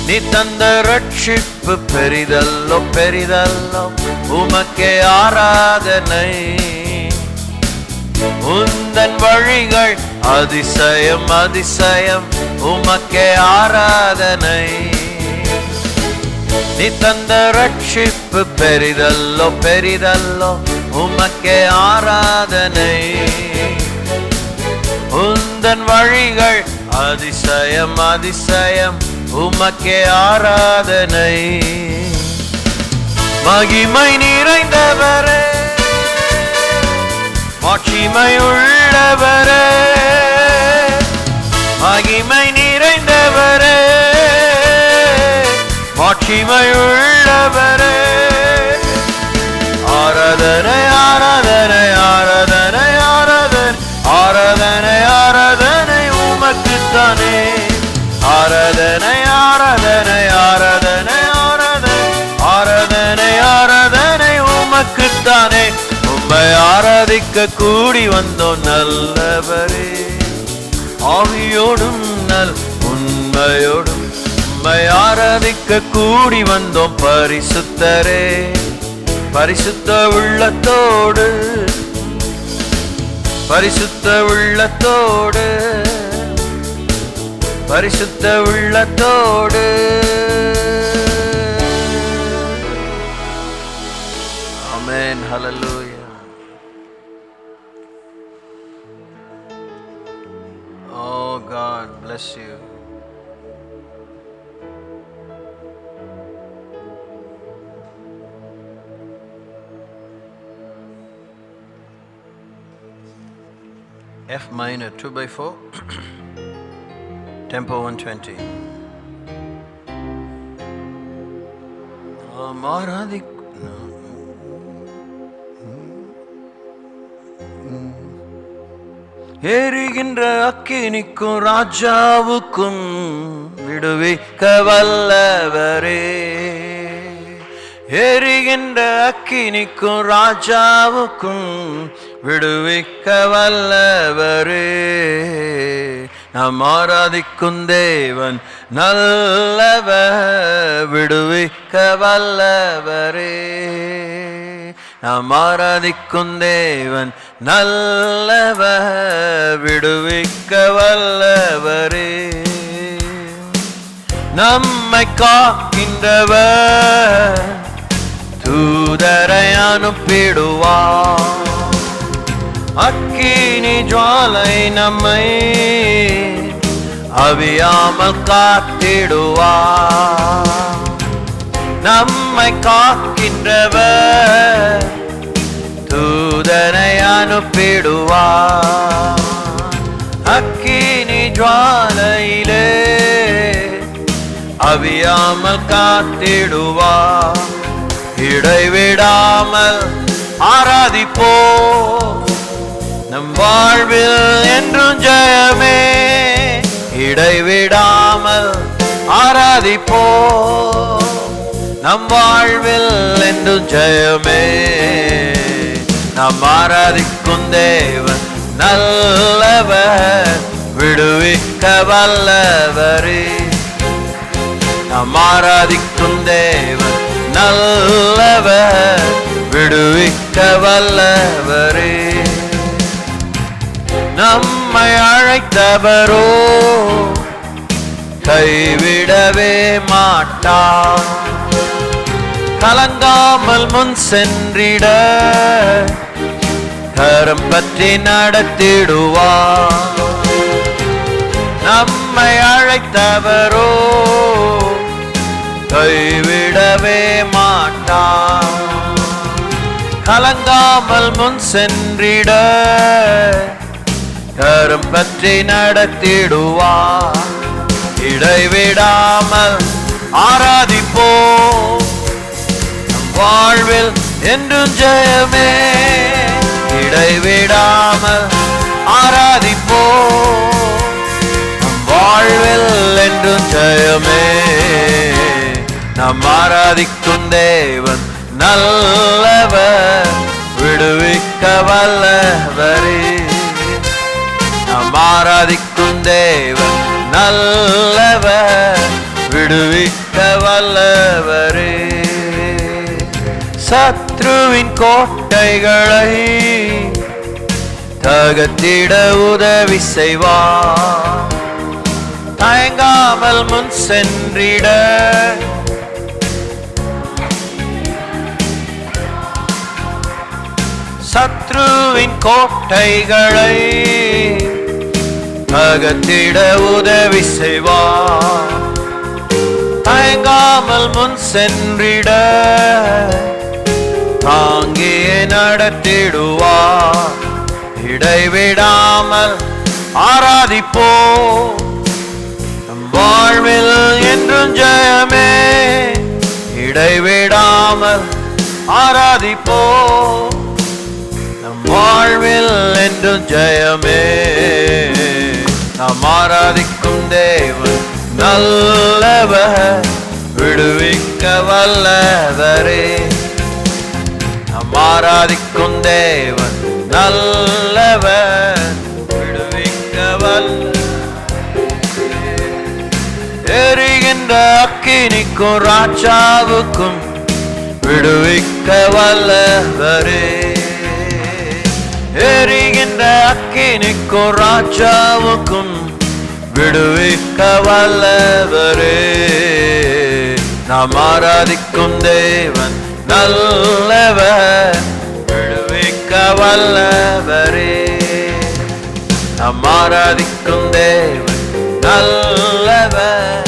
நீ தந்த ரட்சிப்பு ரட்சிப்பு பெரிதல்லோ பெரிதல்லோ, உமக்கே ஆராதனை. உந்தன் வழிகள் அதிசயம் அதிசயம், உமக்கே ஆராதனை. நீ தந்த ரட்சிப்பு பெரிதல்லோ பெரிதல்லோ, உமக்கே ஆராதனை. உந்தன் வழிகள் அதிசயம் அதிசயம், உமக்கே ஆராதனை. மகிமை நிறைந்தவரே, மாட்சிமை உள்ளவரே, மகிமை நிறைந்தவரே, மாட்சிமை உள்ளவரே. ஆராதனை ஆராதனை ஆராதனை ஆராதனை ஆராதனை ஆராதனை உமக்குத்தானே. ஆராதனை ஆராதனை ஆராதனை ஆராதனை ஆராதனை ஆராதனை உமக்குத்தானே. உம்மை ஆராதிக்க கூடி வந்தோம் நல்லவரே, ஆவியோடும் நல் உண்மையோடும். உம்மை ஆராதிக்க கூடி வந்தோம் பரிசுத்தரே, பரிசுத்த உள்ளத்தோடு, பரிசுத்த உள்ளத்தோடு, பரிசுத்த உள்ளத்தோடு. ஆமென். ஹல்லேலூயா. Oh God bless you. F minor 2/4 tempo 120. Arathi எரிகின்ற அக்கினிக்கும் ராஜாவுக்கும் விடுவிக்க வல்லவரே. எரிகின்ற அக்கினிக்கும் ராஜாவுக்கும் விடுவிக்க வல்லவரே. நாம் ஆராதிக்கும் தேவன் நல்லவர், விடுவிக்க வல்லவரே. நாம் ஆராதிக்கும் தேவன் நல்லவர், விடுவிக்க வல்லவரே. நம்மை காக்கின்றவர் தூதரை அனுப்பிடுவார். அக்கினி ஜுவாலை நம்மை அவியாமல் காத்திடுவார். நம்மை காக்கின்றவர் தூதனை அனுப்பிடுவார். அக்கினி ஜுவாலையிலே அவியாமல் காத்திடுவார். இடைவிடாமல் ஆராதிப்போம், நம் வாழ்வில் என்றும் ஜெயமே. இடைவிடாமல் ஆராதிப்போம், நம் வாழ்வில் என்றும் ஜெயமே. நாம் ஆராதிக்கும் தேவன் நல்லவர், விடுவிக்க வல்லவரே. நாம் ஆராதிக்கும் தேவன் நல்லவர், விடுவிக்க வல்லவரே. நம்மை அழைத்தவரோ கைவிடவே மாட்டார். கலங்காமல் முன் சென்றிட கரம் பற்றி நடத்திடுவார். நம்மை அழைத்தவரோ கைவிடவே மாட்டார். கலங்காமல் முன் சென்றிட கரம் பற்றி நடத்திடுவார். இடைவிடாமல் ஆராதிப்போம், நம் வாழ்வில் என்றும் ஜெயமே. இடைவிடாமல் ஆராதிப்போம், நம் வாழ்வில் என்றும் ஜெயமே. நாம் ஆராதிக்கும் தேவன் நல்லவர், விடுவிக்க வல்லவரே. நாம் ஆராதிக்கும் தேவன் நல்லவர், விடுவிக்க வல்லவரே. சத்ருவின் கோட்டைகளை தகர்த்திட உதவி செய்வார். தயங்காமல் முன் சென்றிட சத்ருவின் கோட்டைகளை தகர்த்திட உதவி செய்வார். தயங்காமல் முன் சென்றிட தாங்கியே நடத்திடுவார். இடைவிடாமல் ஆராதிப்போம், வாழ்வில் என்றும் ஜெயமே. இடைவிடாமல் ஆராதிப்போம், வாழ்வில் என்றும் ஜெயமே. நாம் ஆராதிக்கும் தேவன் நல்லவர், விடுவிக்க வல்லவரே. நாம் ஆராதிக்கும் தேவன் நல்லவர், விடுவிக்க வல்லவரே. எரிகின்ற அக்கினிக்கும் ராஜாவுக்கும் விடுவிக்க வல்லவரே. எரிகின்ற அக்கினிக்கும் ராஜாவுக்கும் விடுவிக்க வல்லவரே. நாம் ஆராதிக்கும் தேவன் நல்லவர், விடுவிக்க வல்லவரே. நாம் ஆராதிக்கும் தேவன் நல்லவர்,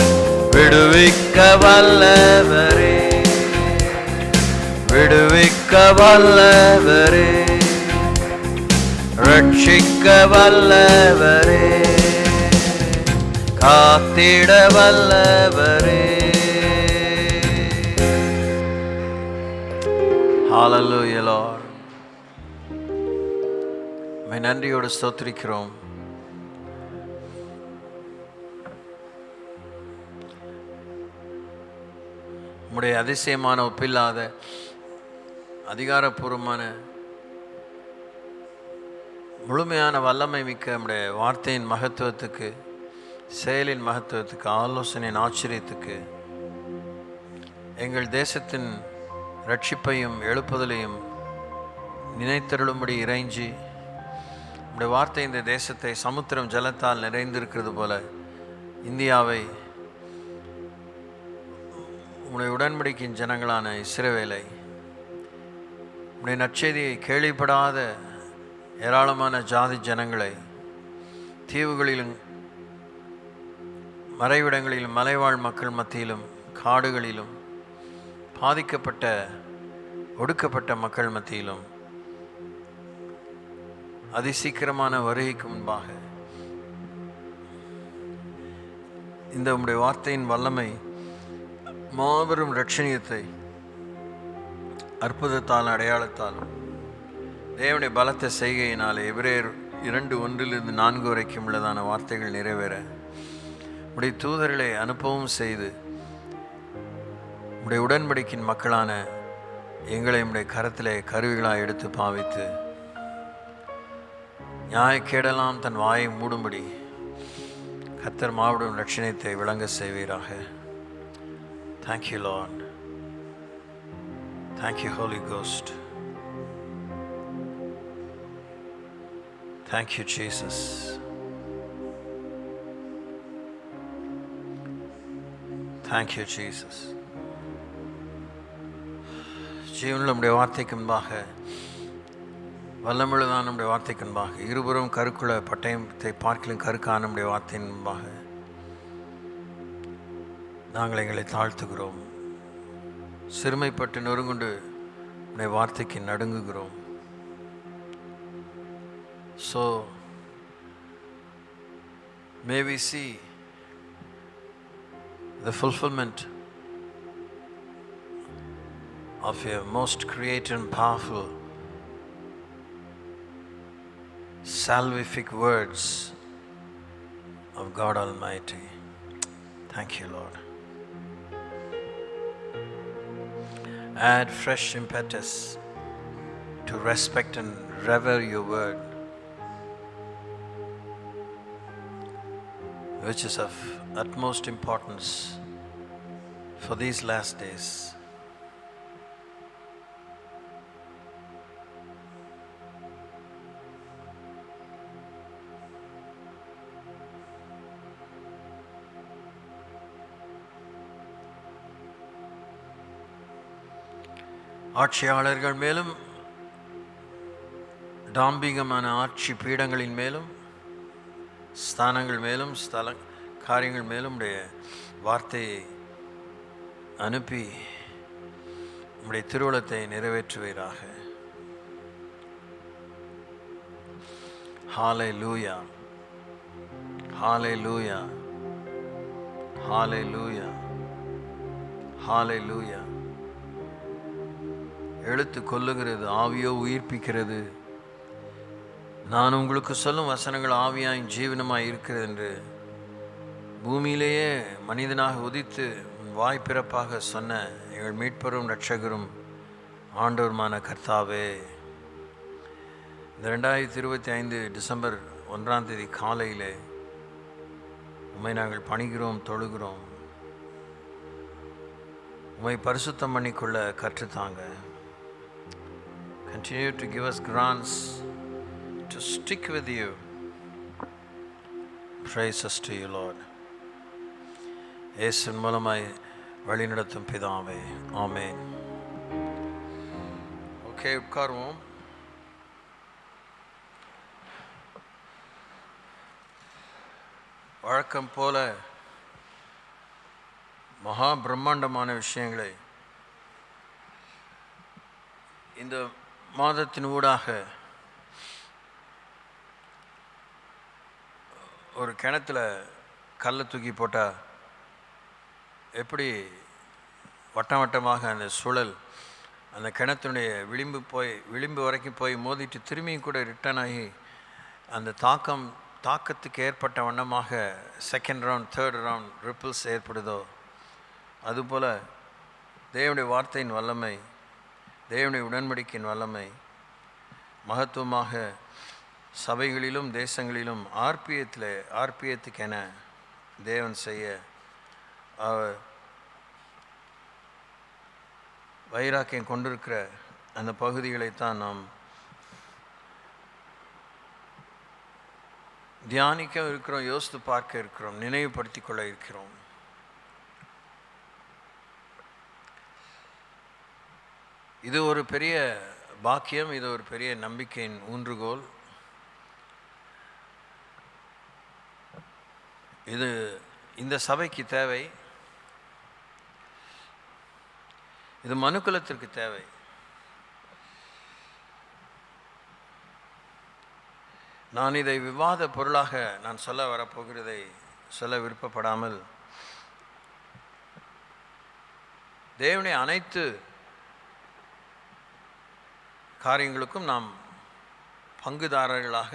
விடுவிக்க வல்லவரே. விடுவிக்க வல்லவரே, ரட்சிக்க வல்லவரே, காத்திட வல்லவரே. ஹல்லேலூயா லார்ட். உம்மை நன்றியோடு ஸ்தோத்திரிக்கிறோம். உம்முடைய அதிசயமான ஒப்பில்லாத அதிகாரப்பூர்வமான முழுமையான வல்லமை மிக்க நம்முடைய வார்த்தையின் மகத்துவத்துக்கு, செயலின் மகத்துவத்துக்கு, ஆலோசனையின் ஆச்சரியத்துக்கு, எங்கள் தேசத்தின் ரட்சிப்பையும் எழுப்புதலையும் நினைத்தருளும்படி இறைஞ்சி, நம்முடைய வார்த்தை இந்த தேசத்தை சமுத்திரம் ஜலத்தால் நிறைந்திருக்கிறது போல இந்தியாவை உம்முடைய உடன்படிக்கையின் ஜனங்களான இஸ்ரவேலை, உம்முடைய நற்செய்தியை கேள்விப்படாத ஏராளமான ஜாதி ஜனங்களை, தீவுகளிலும் மறைவிடங்களிலும் மலைவாழ் மக்கள் மத்தியிலும் காடுகளிலும் பாதிக்கப்பட்ட ஒடுக்கப்பட்ட மக்கள் மத்தியிலும் அதிசீக்கிரமான வருகைக்கு முன்பாக இந்த உம்முடைய வார்த்தையின் வல்லமை மாபெரும் இரட்சணியத்தை அற்புதத்தால் அடையாளத்தாலும் தேவனுடைய பலத்த செய்கையினாலே எபிரேயர் 2:1-4 வரைக்கும் உள்ளதான வார்த்தைகள் நிறைவேற உடைய தூதர்களை அனுப்பவும் செய்து உடைய உடன்படிக்கையின் மக்களான எங்களை உடைய கரத்திலே கருவிகளாக எடுத்து பாவித்து நியாயக்கேடெல்லாம் தன் வாயை மூடும்படி கர்த்தர் மாபெரும் இரட்சணியத்தை விளங்க செய்வீராக. Thank you Lord. Thank you Holy Ghost. Thank you Jesus. Thank you Jesus. ஜீவனில் நம்முடைய வார்த்தைக்கு முன்பாக, வல்லமுள்ளதான நம்முடைய வார்த்தைக்கு முன்பாக, இருபுறம் கருக்குள்ள பட்டயத்தை பார்க்கலும் கருக்கான நம்முடைய வார்த்தையின் முன்பாக நாங்கள் எங்களை தாழ்த்துகிறோம். சிறுமைப்பட்டு நொறுங்குண்டு நம்முடைய வார்த்தைக்கு நடுங்குகிறோம். So may we see the fulfillment of your most creative and powerful salvific words of God Almighty. Thank you Lord. Add fresh impetus to respect and revere your word, which is of utmost importance for these last days. ஆட்சியாளர்கள் மேலும் டாம்பிகமான ஆட்சி பீடங்களின் மேலும் ஸ்தானங்கள் மேலும் காரியங்கள் மேலும் உடைய வார்த்தையை அனுப்பி உடைய திருவுளத்தை நிறைவேற்றுவீராக. ஹல்லேலூயா, ஹல்லேலூயா, ஹல்லேலூயா, ஹல்லேலூயா. எழுத்து கொல்லுகிறது, ஆவியோ உயிர்ப்பிக்கிறது. நான் உங்களுக்கு சொல்லும் வசனங்கள் ஆவியாய் ஜீவனமாய் இருக்கிறது என்று பூமியிலேயே மனிதனாக உதித்து வாய் பிறப்பாக சொன்ன எங்கள் மீட்பரும் இரட்சகரும் ஆண்டவருமான கர்த்தாவே, இந்த 2025 டிசம்பர் 1ஆம் தேதி காலையிலே உம்மை நாங்கள் பணிகிறோம், தொழுகிறோம். உம்மை பரிசுத்தம் பண்ணிக்கொள்ள கற்றுத்தாங்க. Continue to give us grants to stick with you. Praises to you, Lord. இயேசுவின் மூலமாய் வழிநடத்தும் பிதாவே, ஆமென். ஓகே, உட்காருவோம். வழக்கம் போல மகா பிரம்மாண்டமான விஷயங்களை இந்த மாதத்தின் ஊடாக ஒரு கிணத்துல கல்லை தூக்கி போட்டால் எப்படி வட்டம் வட்டமாக அந்த சுழல் அந்த கிணத்தினுடைய விளிம்பு வரைக்கும் போய் மோதிட்டு திரும்பியும் கூட ரிட்டர்ன் ஆகி அந்த தாக்கத்துக்கு ஏற்பட்ட வண்ணமாக second round, third round ripples ஏற்படுதோ, அதுபோல் தேவனுடைய வார்த்தையின் வல்லமை, தேவனுடைய உடன்படிக்கையின் வல்லமை மகத்துவமாக சபைகளிலும் தேசங்களிலும் ஆர்பியத்துக்கென தேவன் செய்ய வைராக்கியம் கொண்டிருக்கிற அந்த பகுதிகளைத்தான் நாம் தியானிக்க இருக்கிறோம், யோசித்து பார்க்க இருக்கிறோம், நினைவுபடுத்திக் கொள்ள இருக்கிறோம். இது ஒரு பெரிய பாக்கியம், இது ஒரு பெரிய நம்பிக்கையின் ஊன்றுகோல். இது இந்த சபைக்கு தேவை, இது மனுக்குலத்திற்கு தேவை. நான் இதை விவாத பொருளாக நான் சொல்ல வரப்போகிறதை சொல்ல விருப்பப்படாமல், தேவனுடைய அனைத்து காரியங்களுக்கும் நாம் பங்குதாரர்களாக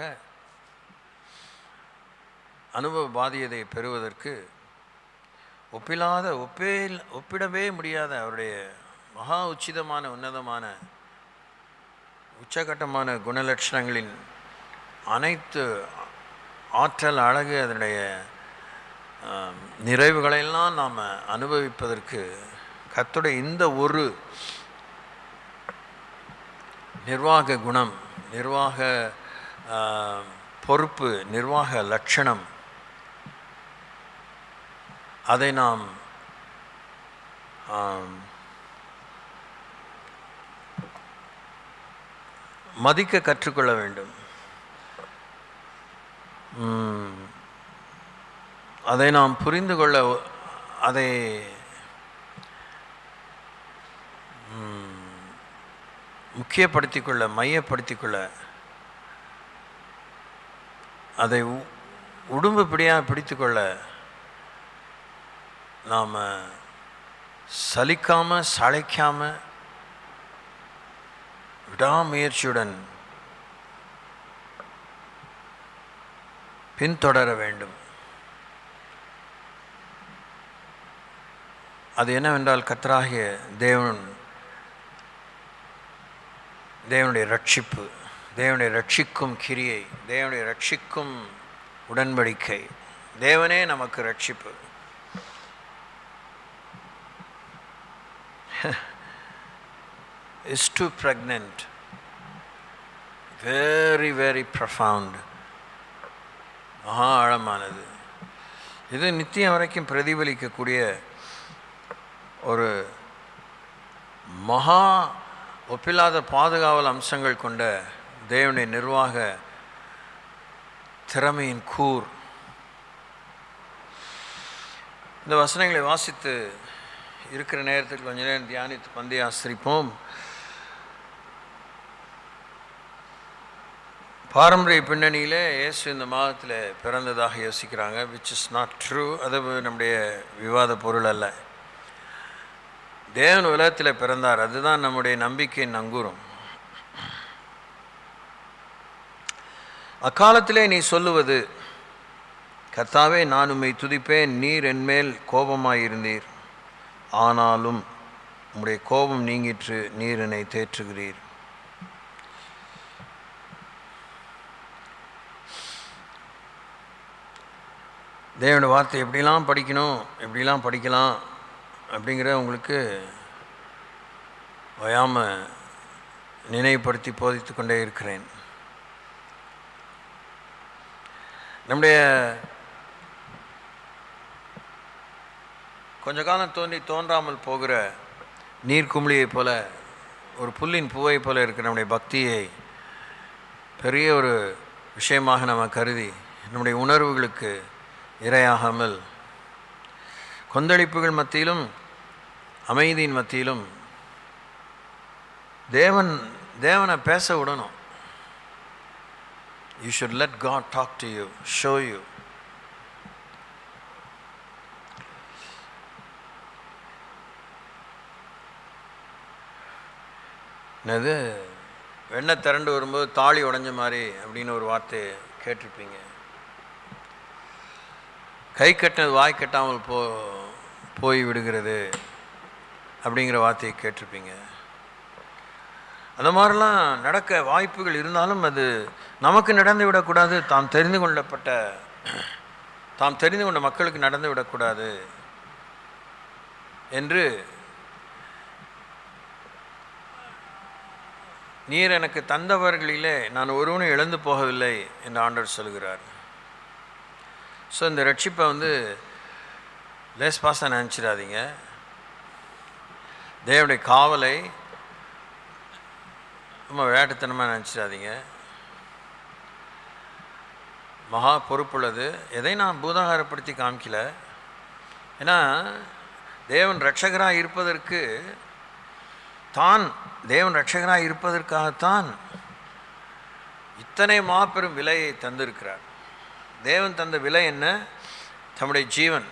அனுபவ பாதியதை பெறுவதற்கு ஒப்பிடவே முடியாத அவருடைய மகா உச்சிதமான உன்னதமான உச்சகட்டமான குணலட்சணங்களின் அனைத்து ஆற்றல், அழகு, அதனுடைய நிறைவுகளெல்லாம் நாம் அனுபவிப்பதற்கு கர்த்தருடைய இந்த ஒரு நிர்வாக குணம், நிர்வாக பொறுப்பு, நிர்வாக லட்சணம், அதை நாம் மதிக்க கற்றுக்கொள்ள வேண்டும். அதை நாம் புரிந்து கொள்ள, அதை முக்கியப்படுத்திக் கொள்ள, மையப்படுத்திக் கொள்ள, அதை உடும்பு பிடித்து கொள்ள நாம் சலிக்காமல் சளைக்காமல் விடாமுயற்சியுடன் பின்தொடர வேண்டும். அது என்னவென்றால் கர்த்தராகிய தேவனுடைய ரட்சிப்பு, தேவனுடைய ரட்சிக்கும் கிரியை, தேவனுடைய ரட்சிக்கும் உடன்படிக்கை. தேவனே நமக்கு ரட்சிப்பு. is too pregnant. Very, very profound. மகா ஆழமானது. இது நித்தியம் வரைக்கும் பிரதிபலிக்கக்கூடிய ஒரு மகா ஒப்பில்லாத பாதுகாவல் அம்சங்கள் கொண்ட தேவனுடைய நிர்வாக திறமையின் கூர். இந்த வசனங்களை வாசித்து இருக்கிற நேரத்துக்கு கொஞ்ச நேரம் தியானித்து பந்தி ஆசிரிப்போம். பாரம்பரிய பின்னணியில் இயேசு இந்த மாதத்தில் பிறந்ததாக யோசிக்கிறாங்க, விச் இஸ் நாட் ட்ரூ. அது நம்முடைய விவாத பொருள் அல்ல. தேவன் உலகத்தில் பிறந்தார், அதுதான் நம்முடைய நம்பிக்கையின் நங்கூரம். அக்காலத்திலே நீ சொல்லுவது, கர்த்தாவே நான் உம்மை துதிப்பேன், நீர் என்மேல் கோபமாயிருந்தீர், ஆனாலும் உம்முடைய கோபம் நீங்கிற்று, நீர் என்னை தேற்றுகிறீர். தேவனுடைய வார்த்தை எப்படிலாம் படிக்கணும், எப்படிலாம் படிக்கலாம் அப்படிங்கிற உங்களுக்கு ஓயாமல் நினைவுபடுத்தி போதித்து கொண்டே இருக்கிறேன். நம்முடைய கொஞ்ச காலம் தோன்றி தோன்றாமல் போகிற நீர்க்குமிழியை போல, ஒரு புல்லின் பூவை போல இருக்கிற நம்முடைய பக்தியை பெரிய ஒரு விஷயமாக நம்ம கருதி நம்முடைய உணர்வுகளுக்கு இரையாகாமல் கொந்தளிப்புகள் மத்தியிலும் அமைதியின் மத்தியிலும் தேவனை பேச விடணும். You should let God talk to you, show you. என்னது, வெண்ணெய் திரண்டு வரும்போது தாலி உடைஞ்ச மாதிரி அப்படின்னு ஒரு வார்த்தை கேட்டிருப்பீங்க. கை கட்டினது வாய் கட்டாமல் போய் விடுகிறது அப்படிங்கிற வார்த்தையை கேட்டிருப்பீங்க. அந்த மாதிரிலாம் நடக்க வாய்ப்புகள் இருந்தாலும் அது நமக்கு நடந்து விடக்கூடாது. தாம் தெரிந்து கொண்ட மக்களுக்கு நடந்து விடக்கூடாது என்று நீர் எனக்கு தந்தவர்களிலே நான் ஒருவனும் இழந்து போகவில்லை என்று ஆண்டவர் சொல்கிறார். ஸோ இந்த ரட்சிப்பை லேஸ் பாஸாக நினச்சிடாதீங்க. தேவனுடைய காவலை ரொம்ப விளையாட்டுத்தனமாக நினச்சிடாதீங்க. மகா பொறுப்புள்ளது. எதை நான் பூதாகாரப்படுத்தி காமிக்கல. ஏன்னா தேவன் ரட்சகராக இருப்பதற்காகத்தான் இத்தனை மாபெரும் விலையை தந்திருக்கிறார். தேவன் தந்த விலை என்ன? தம்முடைய ஜீவன்.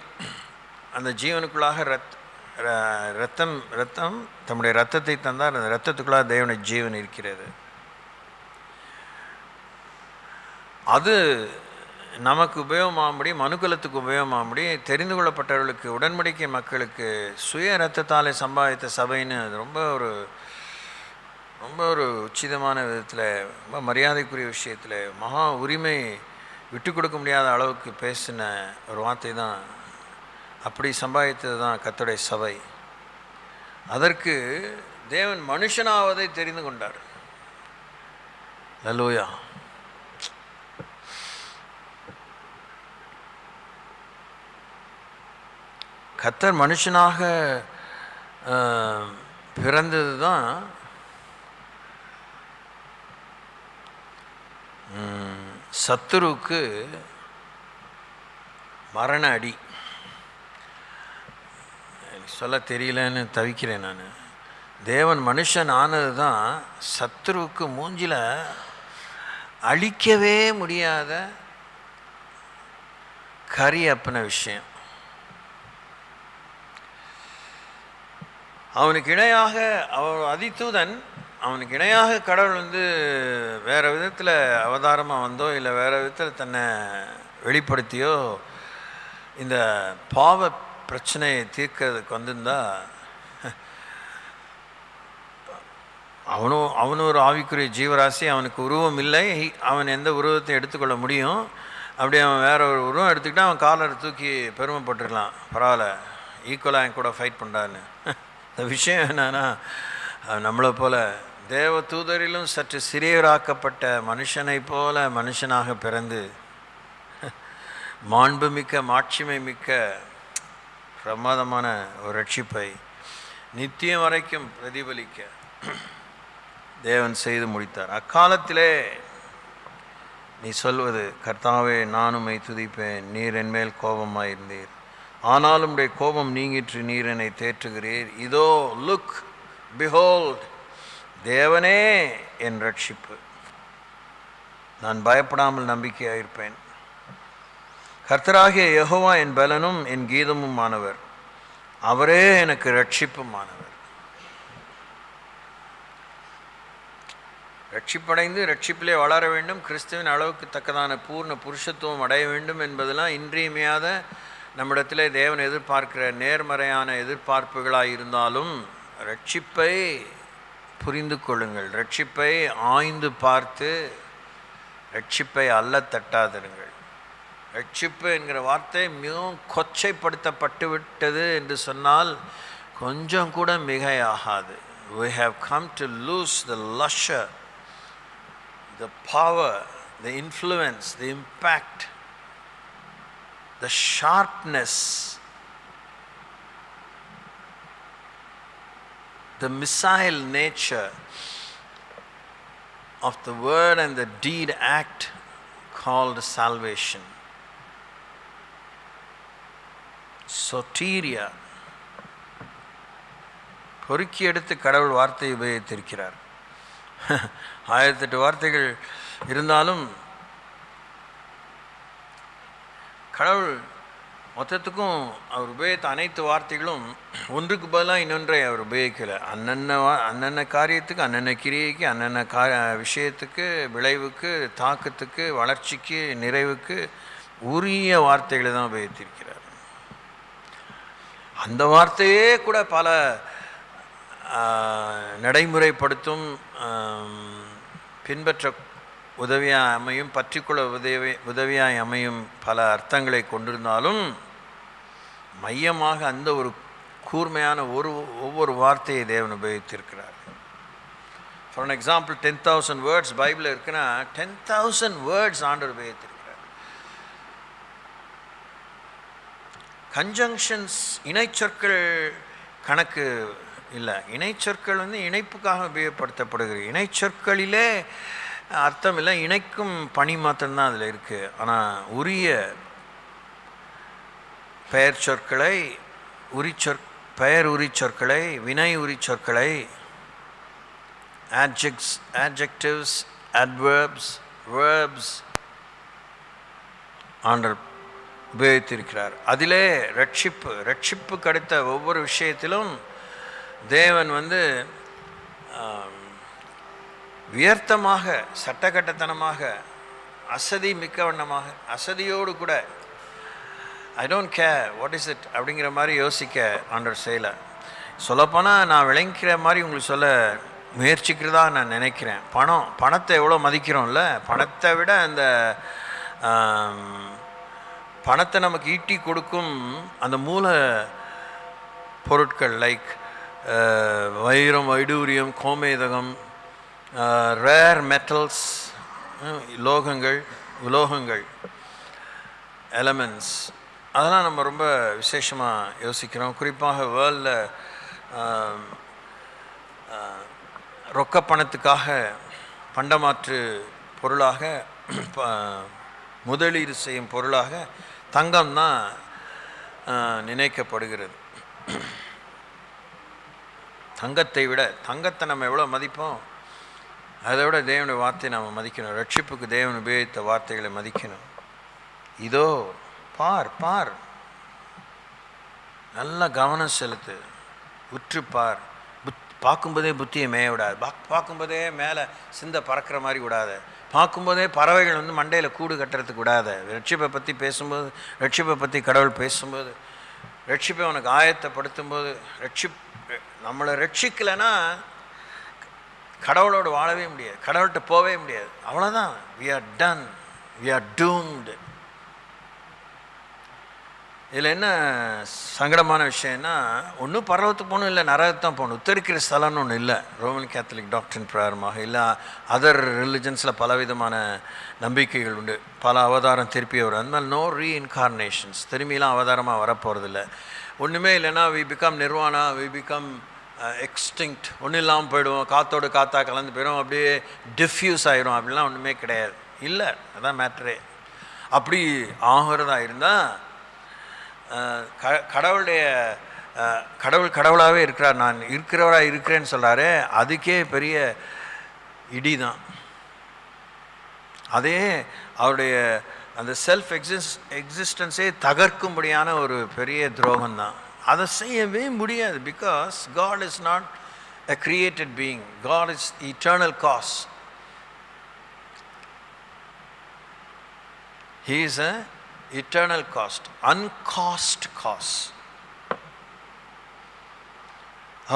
அந்த ஜீவனுக்குள்ளாக ரத்தம் தம்முடைய ரத்தத்தை தந்தார். அந்த ரத்தத்துக்குள்ளாக தேவனுடைய ஜீவன் இருக்கிறது. அது நமக்கு உபயோகமாகும்படி, மனுக்குலத்துக்கு உபயோகமாகும்படி, தெரிந்து கொள்ளப்பட்டவர்களுக்கு, உடன்படிக்கை மக்களுக்கு சுய இரத்தத்தாலே சம்பாதித்த சபைன்னு அது ரொம்ப ஒரு உச்சிதமான விதத்தில், ரொம்ப மரியாதைக்குரிய விஷயத்தில், மகா உரிமை விட்டு கொடுக்க முடியாத அளவுக்கு பேசின ஒரு வார்த்தை தான். அப்படி சம்பாதித்தது தான் கர்த்தருடைய சபை. அதற்கு தேவன் மனுஷனாவதை தெரிந்து கொண்டார். அல்லேலூயா. கர்த்தர் மனுஷனாக பிறந்தது தான் சத்துருவுக்கு மரண அடி. சொல்ல தெரியலன்னு தவிக்கிறேன் நான். தேவன் மனுஷன் ஆனது தான் சத்துருவுக்கு மூஞ்சில அழிக்கவே முடியாத கரி அப்பின விஷயம். அவனுக்கு இணையாக அதிதூதன், அவனுக்கு இணையாக கடவுள் வேறு விதத்தில் அவதாரமாக வந்தோ இல்லை வேறு விதத்தில் தன்னை வெளிப்படுத்தியோ இந்த பாவ பிரச்சனையை தீர்க்கிறதுக்கு வந்திருந்தா, அவனும் ஒரு ஆவிக்குரிய ஜீவராசி. அவனுக்கு உருவம் இல்லை. அவன் எந்த உருவத்தை எடுத்துக்கொள்ள முடியும்? அப்படி அவன் வேற ஒரு உருவம் எடுத்துக்கிட்டால் அவன் காலரை தூக்கி பெருமைப்பட்டுருக்கலாம். பரவாயில்ல, ஈக்குவலாக என் கூட ஃபைட் பண்ணுறான்னு. இந்த விஷயம் என்னன்னா, நம்மளை போல தேவ தூதரிலும் சற்று சிறியராக்கப்பட்ட மனுஷனை போல மனுஷனாக பிறந்து மாண்புமிக்க மாட்சிமை மிக்க பிரமாதமான ஒரு ரட்சிப்பை நித்தியம் வரைக்கும் பிரதிபலிக்க தேவன் செய்து முடித்தார். அக்காலத்திலே நீ சொல்வது, கர்த்தாவே நான் உம்மை துதிப்பேன், நீர் என்மேல் கோபமாயிருந்தீர், ஆனாலும் உடைய கோபம் நீங்கிற்று, நீர் என்னை தேற்றுகிறீர். இதோ லுக் பிஹோல்ட், தேவனே என் ரட்சிப்பு, நான் பயப்படாமல் நம்பிக்கையாயிருப்பேன். கர்த்தராகிய யெகோவா என் பலனும் என் கீதமும் ஆனவர், அவரே எனக்கு ரட்சிப்பும் ஆனவர். ரட்சிப்படைந்து ரட்சிப்பிலே வளர வேண்டும், கிறிஸ்துவின் அளவுக்கு தக்கதான பூர்ண புருஷத்துவம் அடைய வேண்டும் என்பதெல்லாம் இன்றியமையாத நம்மிடத்திலே தேவன் எதிர்பார்க்கிற நேர்மறையான எதிர்பார்ப்புகளாக இருந்தாலும் ரட்சிப்பை புரிந்து கொள்ளுங்கள், ரட்சிப்பை ஆய்ந்து பார்த்து ரட்சிப்பை அல்ல தட்டாதிருங்கள். ரட்சிப்பு என்கிற வார்த்தை மிகவும் கொச்சைப்படுத்தப்பட்டு விட்டது என்று சொன்னால் கொஞ்சம் கூட மிகையாகாது. We have come to lose the lustre, the power, the influence, the impact, the sharpness, the missile nature of the word and the deed act called salvation. Soteria. பொறுக்கி எடுத்து கடவுள் வார்த்தையை உபயோகித்திருக்கிறார். 1008 வார்த்தைகள் இருந்தாலும் கடவுள் மொத்தத்துக்கும் அவர் உபயோகித்த அனைத்து வார்த்தைகளும் ஒன்றுக்கு பதிலாக இன்னொன்றை அவர் உபயோகிக்கலை. அன்னன்ன காரியத்துக்கு, அன்னன்ன கிரியைக்கு, அன்னன்ன விஷயத்துக்கு, விளைவுக்கு, தாக்கத்துக்கு, வளர்ச்சிக்கு, நிறைவுக்கு உரிய வார்த்தைகளை தான் உபயோகித்திருக்கிறார். அந்த வார்த்தையே கூட பல நடைமுறைப்படுத்தும், பின்பற்ற உதவியாக அமையும், பற்றிக்கொள்ள உதவியாய் அமையும் பல அர்த்தங்களை கொண்டிருந்தாலும் மையமாக அந்த ஒரு கூர்மையான ஒவ்வொரு வார்த்தையை தேவன் உபயோகித்திருக்கிறார். ஃபார் அன் எக்ஸாம்பிள் 10,000 வேர்ட்ஸ் பைபிளில் இருக்குன்னா 10,000 வேர்ட்ஸ் ஆண்டவர் உபயோகித்திருக்கிறார். கன்ஜங்ஷன்ஸ், இணைச்சொற்கள் கணக்கு இல்லை. இணைச்சொற்கள் இணைப்புக்காக உபயோகப்படுத்தப்படுகிறது. இணைச்சொற்களிலே அர்த்தம் இல்லை, இணைக்கும் பணி மாத்திரம்தான் அதில் இருக்குது. ஆனால் உரிய பெயர் சொற்களை, பெயர் உரி சொற்களை, வினை உரி சொற்களை, adjectives, adverbs, verbs ஆண்டவர் உபயோகித்திருக்கிறார். அதிலே ரட்சிப்புக்கு அடுத்த ஒவ்வொரு விஷயத்திலும் தேவன் வியர்த்தமாக, சட்டக்கட்டத்தனமாக, அசதி மிக்க வண்ணமாக, அசதியோடு கூட I don't care what is it அப்படிங்கிற மாதிரி யோசிக்க ஆண்டவர் செய்யலை. சொல்லப்போனால் நான் விளங்கிக்கிற மாதிரி உங்களுக்கு சொல்ல முயற்சிக்கிறதா நான் நினைக்கிறேன். பணத்தை எவ்வளோ மதிக்கிறோம்ல, பணத்தை விட அந்த பணத்தை நமக்கு ஈட்டி கொடுக்கும் அந்த மூல பொருட்கள் லைக் வைரம், வைடூரியம், கோமேதகம், ரேர் மெட்டல்ஸ், உலோகங்கள், எலமெண்ட்ஸ், அதெல்லாம் நம்ம ரொம்ப விசேஷமாக யோசிக்கிறோம். குறிப்பாக வேர்ல்டில் ரொக்க பணத்துக்காக பண்டமாற்று பொருளாக, முதலீடு செய்யும் பொருளாக தங்கம் தான் நினைக்கப்படுகிறது. தங்கத்தை நம்ம எவ்வளோ மதிப்போம், அதை விட தேவனுடைய வார்த்தையை நாம் மதிக்கணும். ரட்சிப்புக்கு தேவன் உபயோகித்த வார்த்தைகளை மதிக்கணும். இதோ பார், நல்ல கவனம் செலுத்து, உற்று பார். பார்க்கும்போதே புத்தியை மேய விடாது, பார்க்கும்போதே மேலே சிந்தை பறக்கிற மாதிரி விடாது, பார்க்கும்போதே பறவைகள் மண்டையில் கூடு கட்டுறதுக்கு விடாது. ரட்சிப்பை பற்றி பேசும்போது, ரட்சிப்பை பற்றி கடவுள் பேசும்போது, ரட்சிப்பை உனக்கு ஆயத்தப்படுத்தும் போது, நம்மளை ரட்சிக்கலைன்னா கடவுளோடு வாழவே முடியாது, கடவுள்கிட்ட போகவே முடியாது. அவ்வளோதான், we are done, we are doomed. இதில் என்ன சங்கடமான விஷயம்னா, ஒன்றும் பரலோகத்துக்கு போகணும், இல்லை நரகத்துக்கு தான் போகணும். உத்தரிக்கிற ஸ்தலம்னு ஒன்று இல்லை ரோமன் கேத்தலிக் டாக்டரின் பிரகாரமாக. இல்லை அதர் ரிலிஜன்ஸில் பலவிதமான நம்பிக்கைகள் உண்டு, பல அவதாரம் திருப்பி வரும். அந்த மாதிரி நோ ரீஇன்கார்னேஷன்ஸ், திரும்பிலாம் அவதாரமாக வரப்போகிறதில்ல. ஒன்றுமே இல்லைன்னா we become nirvana, we become extinct, ஒன்றும் இல்லாமல் போயிடுவோம், காற்றோடு காற்றா கலந்து போயிடும், அப்படியே டிஃப்யூஸ் ஆகிடும். அப்படிலாம் ஒன்றுமே கிடையாது. இல்லை, அதான் மேட்ரே. அப்படி ஆகிறதா இருந்தால் கடவுளாகவே இருக்கிறார், நான் இருக்கிறவராக இருக்கிறேன்னு சொல்கிறாரு, அதுக்கே பெரிய இடி தான். அதே அவருடைய அந்த செல்ஃப் எக்ஸிஸ்டன்ஸே தகர்க்கும்படியான ஒரு பெரிய துரோகம் தான். அதை செய்யவே முடியாது. Because God is not a created being, God is eternal cause. He is a eternal cost, uncost cause.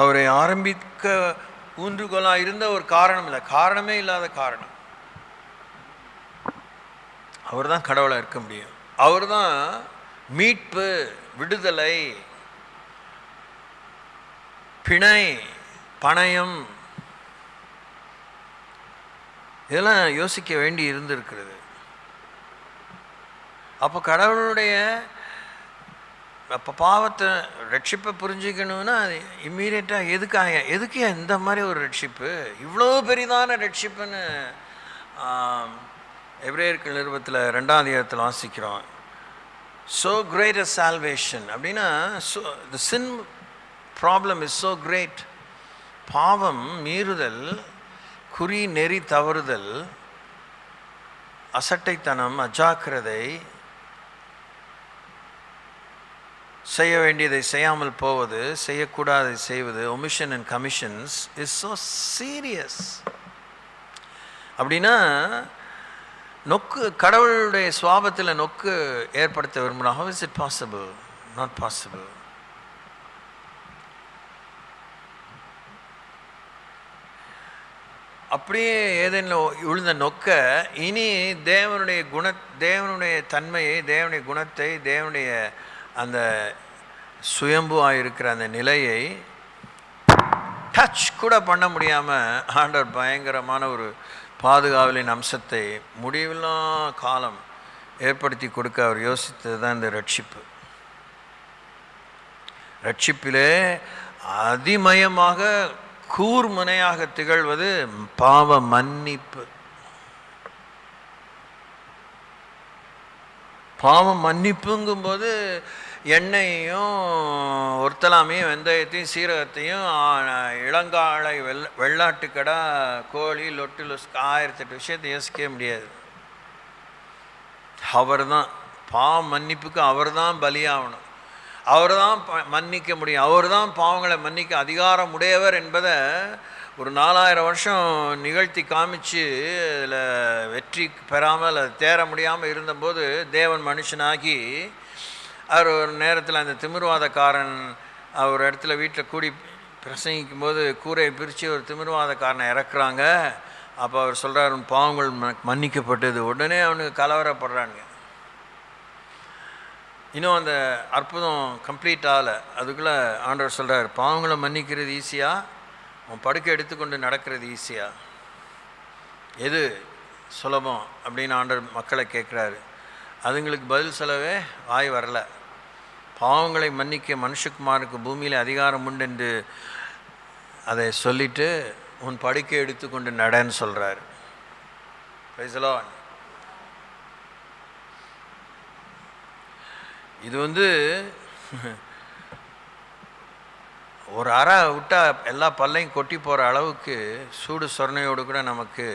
அவரை ஆரம்பிக்க ஊன்றுகோலாக இருந்த ஒரு காரணம் இல்லை, காரணமே இல்லாத காரணம். அவர் தான் கடவுளாக இருக்க முடியும். அவர் தான் மீட்பு, விடுதலை, பிணை, பணயம், இதெல்லாம் யோசிக்க வேண்டி இருந்திருக்கிறது. அப்போ கடவுளுடைய அப்போ பாவத்தை ரட்சிப்பை புரிஞ்சுக்கணுன்னா இம்மீடியட்டாக எதுக்கு இந்த மாதிரி ஒரு ரட்சிப்பு, இவ்வளோ பெரிதான ரட்சிப்புன்னு எபிரேயர்கள் நிருபத்தில் 2ஆம் அதிகாரத்தில் வாசிக்கிறோம். ஸோ கிரேட் அ சால்வேஷன் அப்படின்னா, த சின் ப்ராப்ளம் இஸ் ஸோ கிரேட். பாவம், மீறுதல், குறி நெறி தவறுதல், அசட்டைத்தனம், அஜாக்கிரதை, செய்ய வேண்டியதை செய்யாமல் போவது, செய்யக்கூடாதை செய்வது, omission and commissions is so serious. அப்படின்னா நொக்கு, கடவுளுடைய சுவாபத்தில் நொக்கு ஏற்படுத்த விரும்புகிறோம். How is it possible? Not possible. அப்படியே ஏதேனும் விழுந்த நொக்க இனி தேவனுடைய தன்மையை, தேவனுடைய குணத்தை, தேவனுடைய அந்த சுயம்புவாக இருக்கிற அந்த நிலையை டச் கூட பண்ண முடியாமல் ஆண்டவர் பயங்கரமான ஒரு பாதுகாவலின் அம்சத்தை முடிவில்லா காலம் ஏற்படுத்தி கொடுக்க அவர் யோசித்தது தான் இந்த ரட்சிப்பு. ரட்சிப்பிலே அதிமயமாக கூர்முனையாக திகழ்வது பாவ மன்னிப்பு. பாவம் மன்னிப்புங்கும்போது எண்ணெயையும் ஒருத்தலாமையும் வெந்தயத்தையும் சீரகத்தையும் இளங்காளை வெள்ளாட்டுக்கடா கோழி லொட்டு லொஸ்க்கு 1008 விஷயத்தை யோசிக்கவே முடியாது. அவர் தான் பாவம் மன்னிப்புக்கு அவர் தான் பலியாகணும், அவர் தான் மன்னிக்க முடியும், அவர் தான் பாவங்களை மன்னிக்க அதிகாரம் உடையவர் என்பதை ஒரு 4000 வருஷம் நிகழ்த்தி காமிச்சு அதில் வெற்றி பெறாமல் அது தேர முடியாமல் இருந்தபோது தேவன் மனுஷனாகி அவர் ஒரு நேரத்தில் அந்த திமிர்வாதக்காரன் ஒரு இடத்துல வீட்டில் கூடி பிரசங்கிக்கும் போது கூரையை பிரித்து ஒரு திமிர்வாதக்காரனை இறக்குறாங்க. அப்போ அவர் சொல்கிறார், உன் பாவங்கள் மன்னிக்கப்பட்டது. உடனே அவனுக்கு கலவரப்படுறாங்க. இன்னும் அந்த அற்புதம் கம்ப்ளீட் ஆகலை, அதுக்குள்ளே ஆண்டவர் சொல்கிறார், பாவங்களை மன்னிக்கிறது ஈஸியாக, உன் படுக்கை எடுத்துக்கொண்டு நடக்கிறது ஈஸியா, எது சுலபம் அப்படின்னு ஆண்டவர் மக்களை கேட்குறாரு. அதுங்களுக்கு பதில் சொல்லவே வாய் வரல. பாவங்களை மன்னிக்க மனுஷகுமாருக்கு பூமியில் அதிகாரம் உண்டு என்று அதை சொல்லிட்டு உன் படுக்கை எடுத்துக்கொண்டு நடன்னு சொல்கிறாரு. Price the Lord. இது ஒரு அறை விட்டால் எல்லா பல்லையும் கொட்டி போகிற அளவுக்கு சூடு சொரணையோடு கூட நமக்கு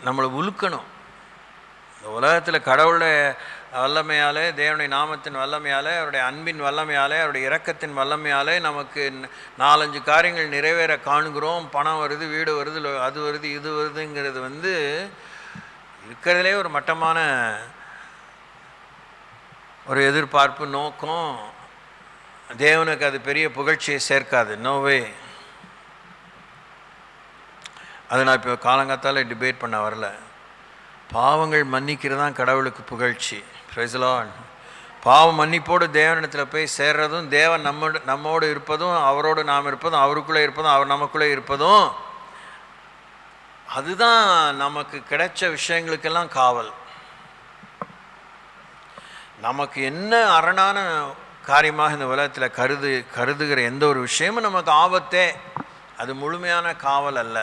நம்மளை உழுக்கணும். இந்த உலகத்தில் கடவுளுடைய வல்லமையாலே, தேவனுடைய நாமத்தின் வல்லமையாலே, அவருடைய அன்பின் வல்லமையாலே, அவருடைய இரக்கத்தின் வல்லமையாலே நமக்கு 4-5 காரியங்கள் நிறைவேற காணுகிறோம். பணம் வருது, வீடு வருது, அது வருது, இது வருதுங்கிறது இருக்கிறதுலே ஒரு மட்டமான ஒரு எதிர்பார்ப்பு, நோக்கம். தேவனுக்கு அது பெரிய புகழ்ச்சியை சேர்க்காது. நோவே. அதை நான் இப்போ காலங்காத்தால் டிபேட் பண்ண வரல. பாவங்கள் மன்னிக்கிறது தான் கடவுளுக்கு புகழ்ச்சி. Price the Lord. பாவ மன்னிப்போடு தேவனிடத்தில் போய் சேர்றதும், தேவன் நம்மோடு இருப்பதும், அவரோடு நாம் இருப்பதும், அவருக்குள்ளே இருப்பதும், அவர் நமக்குள்ளே இருப்பதும், அதுதான் நமக்கு கிடைச்ச விஷயங்களுக்கெல்லாம் காவல். நமக்கு என்ன அரணான காரியமாக இந்த உலகத்தில் கருதுகிற எந்த ஒரு விஷயமும் நமக்கு ஆபத்தே. அது முழுமையான காவல் அல்ல.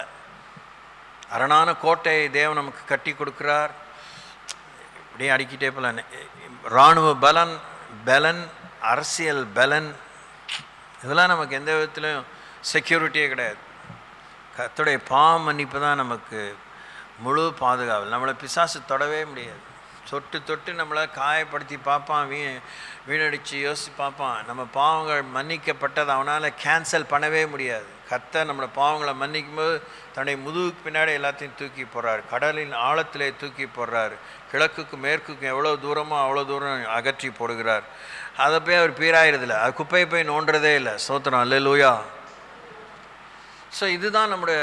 அரணான கோட்டையை தேவன் நமக்கு கட்டி கொடுக்கிறார். இப்படியே அடிக்கிட்டே போல. இராணுவ பலன், அரசியல் பலன், இதெல்லாம் நமக்கு எந்த விதத்துலையும் செக்யூரிட்டியே கிடையாது. கர்த்தருடைய பாவ மன்னிப்பு தான் நமக்கு முழு பாதுகாவல். நம்மளை பிசாசு தொடவே முடியாது. தொட்டு நம்மளை காயப்படுத்தி பார்ப்பான், வீணடித்து யோசித்து பார்ப்பான். நம்ம பாவங்கள் மன்னிக்கப்பட்டது அவனால் கேன்சல் பண்ணவே முடியாது. கர்த்தர் நம்மளோட பாவங்களை மன்னிக்கும்போது தன்னுடைய முதுகுக்கு பின்னாடி எல்லாத்தையும் தூக்கி போடுறார். கடலின் ஆழத்திலே தூக்கி போடுறார். கிழக்குக்கும் மேற்குக்கும் எவ்வளோ தூரமோ அவ்வளோ தூரம் அகற்றி போடுகிறார். அதை போய் அவர் பீராயிறதில்லை, அது குப்பையை போய் நோண்டுறதே இல்லை. ஸ்தோத்திரம், அல்லேலூயா. ஸோ இதுதான் நம்முடைய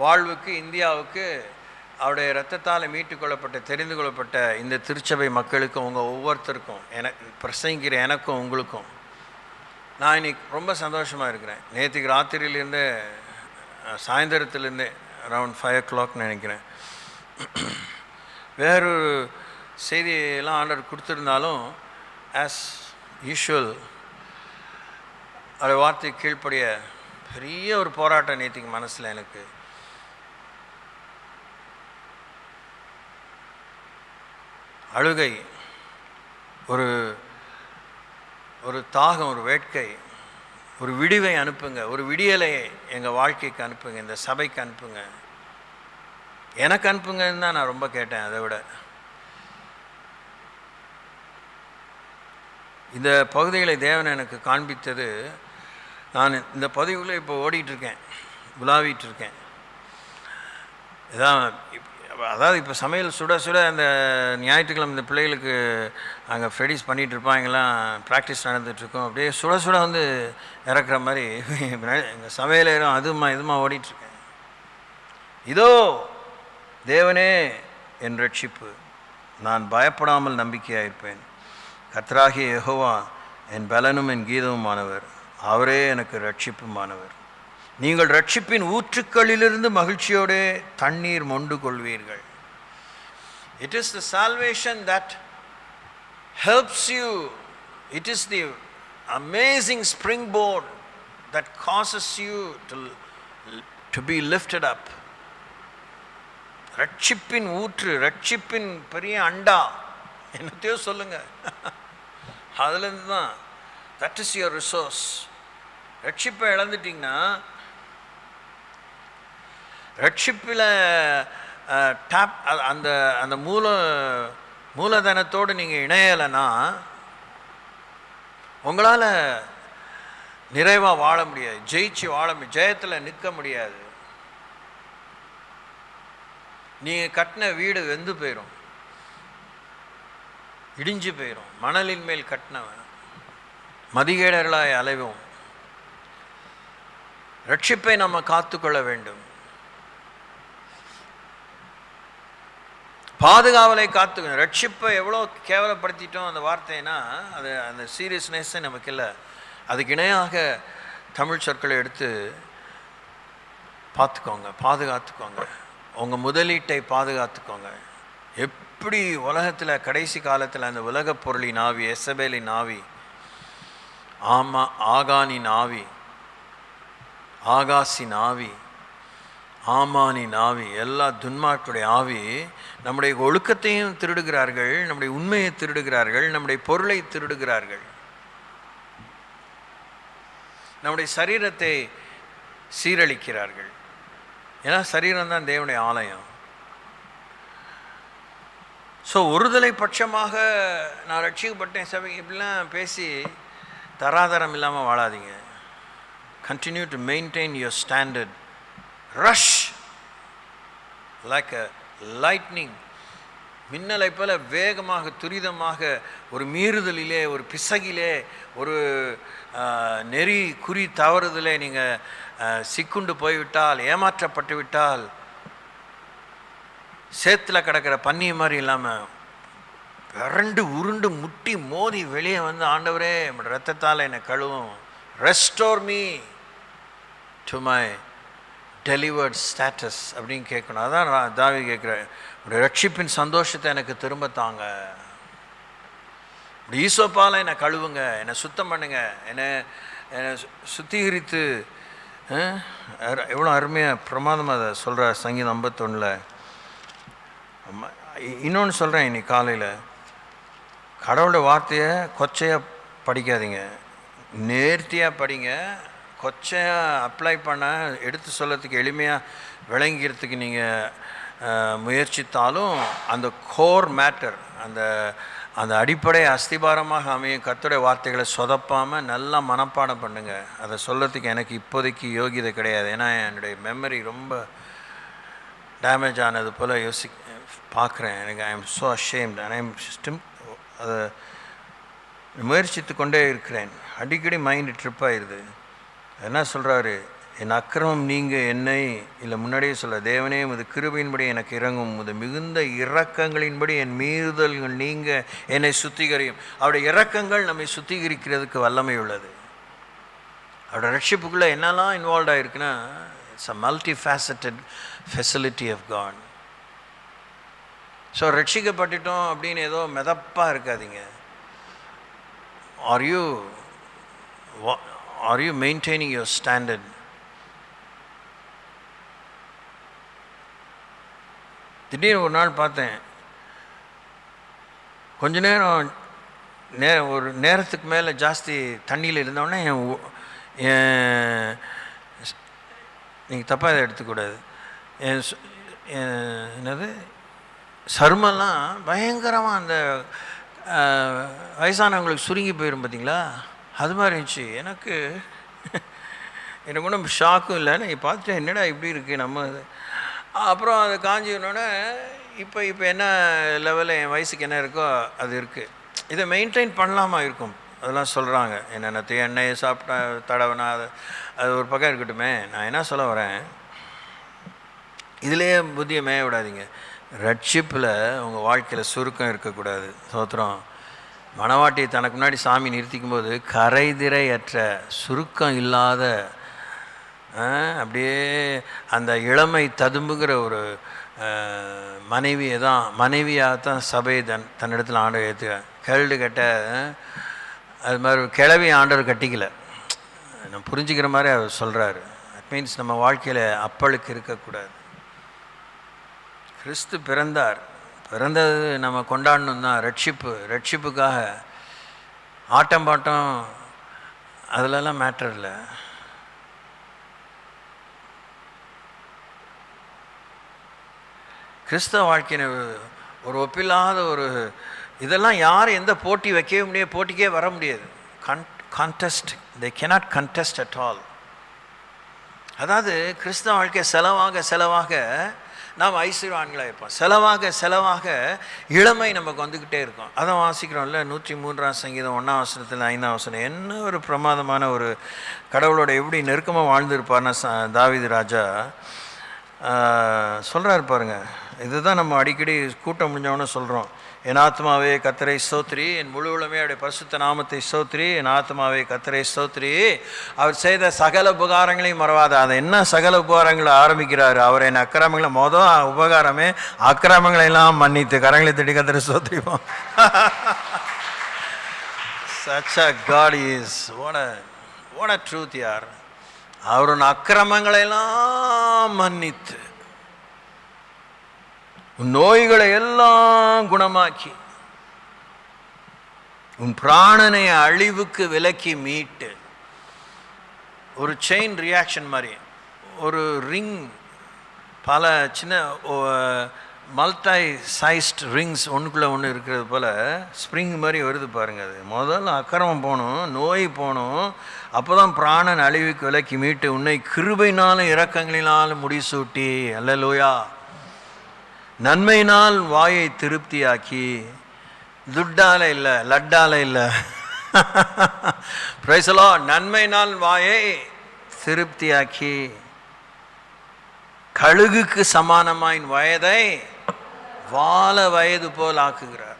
வாழ்வுக்கு, இந்தியாவுக்கு அவருடைய இரத்தத்தால் மீட்டுக்கொள்ளப்பட்ட, தெரிந்து கொள்ளப்பட்ட இந்த திருச்சபை மக்களுக்கும், உங்கள் ஒவ்வொருத்தருக்கும், பிரசங்கிக்கிற எனக்கும் உங்களுக்கும் நான் இன்னைக்கு ரொம்ப சந்தோஷமாக இருக்கிறேன். நேற்றுக்கு ராத்திரியிலேருந்து சாயந்தரத்துலேருந்தே அரவுண்ட் 5 o'clock நினைக்கிறேன், வேறொரு செய்தியெல்லாம் ஆர்டர் கொடுத்துருந்தாலும் ஆஸ் யூஷுவல் அவருடைய வார்த்தை கீழ்ப்படிய பெரிய ஒரு போராட்டம் நேற்றுக்கு மனசில். எனக்கு அழுகை, ஒரு தாகம், ஒரு வேட்கை, ஒரு விடிவை அனுப்புங்க, ஒரு விடியலை எங்கள் வாழ்க்கைக்கு அனுப்புங்க, இந்த சபைக்கு அனுப்புங்க, எனக்கு அனுப்புங்கன்னு தான் நான் ரொம்ப கேட்டேன். அதை விட இந்த பகுதிகளை தேவன் எனக்கு காண்பித்தது, நான் இந்த பகுதிக்குள்ளே இப்போ ஓடிட்டுருக்கேன், உலாவிட்டுருக்கேன். இதான் அதாவது இப்போ சமையல் சுட அந்த ஞாயிற்றுக்கிழமை இந்த பிள்ளைகளுக்கு அங்கே ஃப்ரெடிஸ் பண்ணிகிட்ருப்பாங்கலாம், ப்ராக்டிஸ் நடந்துகிட்ருக்கோம். அப்படியே சுட வந்து இறக்குற மாதிரி எங்கள் சமையலேரும் இதுமா ஓடிட்டுருக்கேன். இதோ தேவனே என் ரட்சிப்பு, நான் பயப்படாமல் நம்பிக்கையாக இருப்பேன். கர்த்தராகிய யெகோவா என் பலனும் என் கீதமுமானவர், அவரே எனக்கு ரட்சிப்புமானவர். நீங்கள் ரட்சிப்பின் ஊற்றுக்களிலிருந்து மகிழ்ச்சியோடு தண்ணீர் மொண்டு கொள்வீர்கள். It is the salvation that helps you. It is the amazing springboard that causes you to be lifted up. ரட்சிப்பின் ஊற்று, ரட்சிப்பின் பெரிய அண்டா, என்னத்தையோ சொல்லுங்க, அதுலேருந்து தான். That is your resource. ரட்சிப்பை இழந்துட்டிங்கன்னா, ரட்சிப்பில் அந்த மூலதனத்தோடு நீங்கள் இணையலைன்னா உங்களால் நிறைவாக வாழ முடியாது, ஜெயிச்சு ஜெயத்தில் நிற்க முடியாது. நீங்கள் கட்டின வீடு வெந்து போயிடும், இடிஞ்சு போயிடும். மணலின் மேல் கட்டினவன் மதிகேடர்களாய் அலைவோம். ரட்சிப்பை நம்ம காத்துக்கொள்ள வேண்டும். பாதுகாவலை காத்துக்கணும். ரட்சிப்பை எவ்வளோ கேவலப்படுத்திட்டோம் அந்த வார்த்தைனா, அது அந்த சீரியஸ்னஸ்ஸே நமக்கு இல்லை. அதுக்கு இணையாக தமிழ் சொற்களை எடுத்து பார்த்துக்கோங்க, பாதுகாத்துக்கோங்க. உங்கள் முதலீட்டை பாதுகாத்துக்கோங்க. எப்படி உலகத்தில் கடைசி காலத்தில் அந்த உலகப் பொருளின் ஆவி, எசபேலின் ஆவி, ஆகானின் ஆவி, ஆகாசின் ஆவி, ஆமானின் ஆவி, எல்லா துன்மார்க்குடைய ஆவி நம்முடைய ஒழுக்கத்தையும் திருடுகிறார்கள், நம்முடைய உண்மையை திருடுகிறார்கள், நம்முடைய பொருளை திருடுகிறார்கள், நம்முடைய சரீரத்தை சீரழிக்கிறார்கள். ஏன்னா சரீரம் தான் தேவனுடைய ஆலயம். ஸோ ஒருதலை பட்சமாக நான் ரட்சிக்கப்பட்டேன் சபை இப்படிலாம் பேசி தராதரம் இல்லாமல் வாழாதீங்க. Continue to maintain your standard. Rush like a lightning, மின்னலை போல வேகமாக துரிதமாக ஒரு மீறுதலிலே, ஒரு பிசகிலே, ஒரு நெறி குறி தவறுதலே நீங்கள் சிக்குண்டு போய்விட்டால், ஏமாற்றப்பட்டு விட்டால், சேத்துல கிடக்கிற பன்னி மாதிரி இல்லாமல் விரண்டு உருண்டு முட்டி மோதி வெளியே வந்து, ஆண்டவரே ரத்தத்தால் என்னை கழுவும், restore me to my delivered status அப்படின்னு கேட்கணும். அதான் தாவீது கேட்குறேன், ஒரு ரட்சிப்பின் சந்தோஷத்தை எனக்கு திரும்ப தாங்க, ஈசோப்பால் என்னை கழுவுங்க, என்னை சுத்தம் பண்ணுங்க, என்னை சுத்திகரித்து. எவ்வளோ அருமையாக பிரமாதமாக அதை சொல்கிறார் சங்கீதம் 51. இன்னொன்று சொல்கிறேன், இன்னைக்கு காலையில் கடவுளோட வார்த்தையை கொச்சையாக படிக்காதீங்க, நேர்த்தியாக படிங்க. கொச்சையாக அப்ளை பண்ண எடுத்து சொல்லறதுக்கு எளிமையாக விளங்கிறதுக்கு நீங்கள் முயற்சித்தாலும் அந்த கோர் மேட்டர், அந்த அந்த அடிப்படை அஸ்திபாரமாக அமையும் கர்த்தருடைய வார்த்தைகளை சொதப்பாமல் நல்லா மனப்பாடம் பண்ணுங்கள். அதை சொல்கிறதுக்கு எனக்கு இப்போதைக்கு யோகியதை கிடையாது. ஏன்னா என்னுடைய மெமரி ரொம்ப டேமேஜ் ஆனது போல் பார்க்குறேன். எனக்கு I am so ashamed and I am அதை முயற்சித்து கொண்டே இருக்கிறேன். அடிக்கடி மைண்டு ட்ரிப் ஆயிடுது. என்ன சொல்கிறாரு, என் அக்கிரமம் நீங்கள் என்னை, இல்லை முன்னாடியே சொல்ல, தேவனே உமது கிருபையின்படி எனக்கு இறங்கும், உமது மிகுந்த இரக்கங்களின்படி என் மீறுதல்கள் நீங்கள் என்னை சுத்திகரியும். அவருடைய இரக்கங்கள் நம்மை சுத்திகரிக்கிறதுக்கு வல்லமை உள்ளது. அவருடைய ரட்சிப்புக்குள்ளே என்னெல்லாம் இன்வால்வ் ஆகிருக்குன்னா, it's a multi faceted facility of God. So ரட்சிக்கப்பட்டுட்டோம் அப்படின்னு ஏதோ மிதப்பாக இருக்காதீங்க. Are you maintaining your standard? திடீர்னு ஒரு நாள் பார்த்தேன், கொஞ்ச நேரம் ஒரு நேரத்துக்கு மேலே ஜாஸ்தி தண்ணியில் இருந்தோடனே நீங்கள் தப்பாக இதை எடுத்துக்கூடாது, என்னது சருமெல்லாம் பயங்கரமாக அந்த வயசானவங்களுக்கு சுருங்கி போயிடும் பார்த்தீங்களா, அது மாதிரி இருந்துச்சு. எனக்கு ஒன்றும் ஷாக்கும் இல்லை. நான் பார்த்துட்டேன், என்னடா இப்படி இருக்குது நம்ம. அப்புறம் அது காஞ்சினோடனே இப்போ என்ன லெவலில் என் வயசுக்கு என்ன இருக்கோ அது இருக்குது. இதை மெயின்டைன் பண்ணலாமா இருக்கும், அதெல்லாம் சொல்கிறாங்க. என்னென்ன எண்ணெயை சாப்பிட்டா தடவைனா அது ஒரு பக்கம் இருக்கட்டுமே. நான் என்ன சொல்ல வரேன், இதிலே புத்தியை மேய விடாதீங்க. ரட்சிப்பில் உங்கள் வாழ்க்கையில் சுருக்கம் இருக்கக்கூடாது. சோத்திரம். மணவாட்டியை தனக்கு முன்னாடி சாமி நிறுத்திக்கும் போது கரைதிரையற்ற சுருக்கம் இல்லாத அப்படியே அந்த இளமை ததும்புகிற ஒரு மனைவியாகத்தான் சபையை தன்னிடத்தில் ஆண்டவர் ஏற்றுக்க. கேள்வி கட்ட அது மாதிரி கிளவி ஆண்டவர் கட்டிக்கல. நம்ம புரிஞ்சுக்கிற மாதிரி அவர் சொல்கிறாரு. தட் மீன்ஸ் நம்ம வாழ்க்கையில் அப்பளுக்கு இருக்கக்கூடாது. கிறிஸ்து பிறந்தது நம்ம கொண்டாடணும் தான். ரட்சிப்புக்காக ஆட்டம் பாட்டம் அதிலெல்லாம் மேட்டர் இல்லை. கிறிஸ்தவ வாழ்க்கையின ஒரு ஒப்பில்லாத ஒரு இதெல்லாம் யாரும் எந்த போட்டி வைக்கவே முடியாது, போட்டிக்கே வர முடியாது. Contest they cannot contest at all. அதாவது கிறிஸ்தவ வாழ்க்கை செலவாக நாம் ஐஸ்வர்யவான்களாக இருப்போம். செலவாக இளமை நமக்கு வந்துக்கிட்டே இருக்கும். அதை வாசிக்கிறோம்ல 103ஆம் சங்கீதம் 1ஆம் வசனத்தில் 5ஆம் வசனம். என்ன ஒரு பிரமாதமான ஒரு கடவுளோட எப்படி நெருக்கமாக வாழ்ந்துருப்பார்னா தாவீது ராஜா சொல்கிறாரு பாருங்க. இதுதான் நம்ம அடிக்கடி கூட்டம் முடிஞ்சவொன்னு சொல்கிறோம். என் ஆத்மாவே கர்த்தரை ஸ்தோத்திரி, என் முழு உலகமே அவருடைய பரிசுத்த நாமத்தை ஸ்தோத்திரி, என் ஆத்மாவே கர்த்தரை ஸ்தோத்திரி, அவர் செய்த சகல உபகாரங்களையும் மறவாத. அதை என்ன சகல உபகாரங்களை ஆரம்பிக்கிறாரு, அவர் என் அக்கிரமங்களை உபகாரமே அக்கிரமங்களை எல்லாம் மன்னித்து கரங்களை தட்டி கர்த்தரை ஸ்தோத்திரிப்போம். Such a God is, what a truth yaar. அவர் உன் அக்கிரமங்களை எல்லாம் மன்னித்து உன் நோய்களை எல்லாம் குணமாக்கி உன் பிராணனை அழிவுக்கு விலக்கி மீட்டு, ஒரு செயின் ரியாக்ஷன் மாதிரி ஒரு ரிங், பல சின்ன மல்டி சைஸ்ட் ரிங்ஸ் ஒன்றுக்குள்ளே ஒன்று இருக்கிறது போல் ஸ்ப்ரிங் மாதிரி வருது பாருங்கள். அது முதல்ல அக்கிரமம் போகணும், நோய் போகணும், அப்போ தான் பிராணன் அழிவுக்கு விலக்கி மீட்டு உன்னை கிருபையினாலும் இரக்கங்களினாலும் முடிசூட்டி, அல்லேலூயா, நன்மையினால் வாயை திருப்தியாக்கி, துட்டால இல்லை லட்டால இல்லை, பிரைஸ் தி லார்ட், நன்மையினால் வாயை திருப்தியாக்கி கழுகுக்கு சமானமாயின் வயதை வால வயது போல் ஆக்குகிறார்.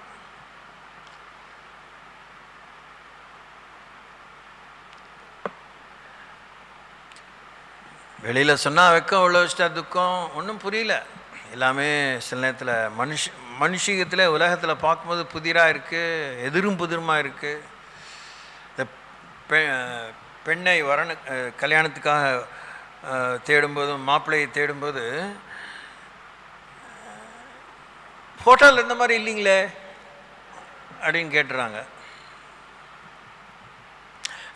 வெளியில் சொன்னால் வெக்கம், உள்ள வச்சுட்டா துக்கம், ஒன்றும் புரியல. எல்லாமே சில நேரத்தில் மனுஷீகத்தில் உலகத்தில் பார்க்கும்போது புதிராக இருக்குது, எதிரும் புதிருமாக இருக்குது. இந்த பெண்ணை கல்யாணத்துக்காக தேடும்போதும், மாப்பிள்ளையை தேடும்போது ஃபோட்டோவில் இருந்த மாதிரி இல்லைங்களே அப்படின்னு கேட்டுறாங்க.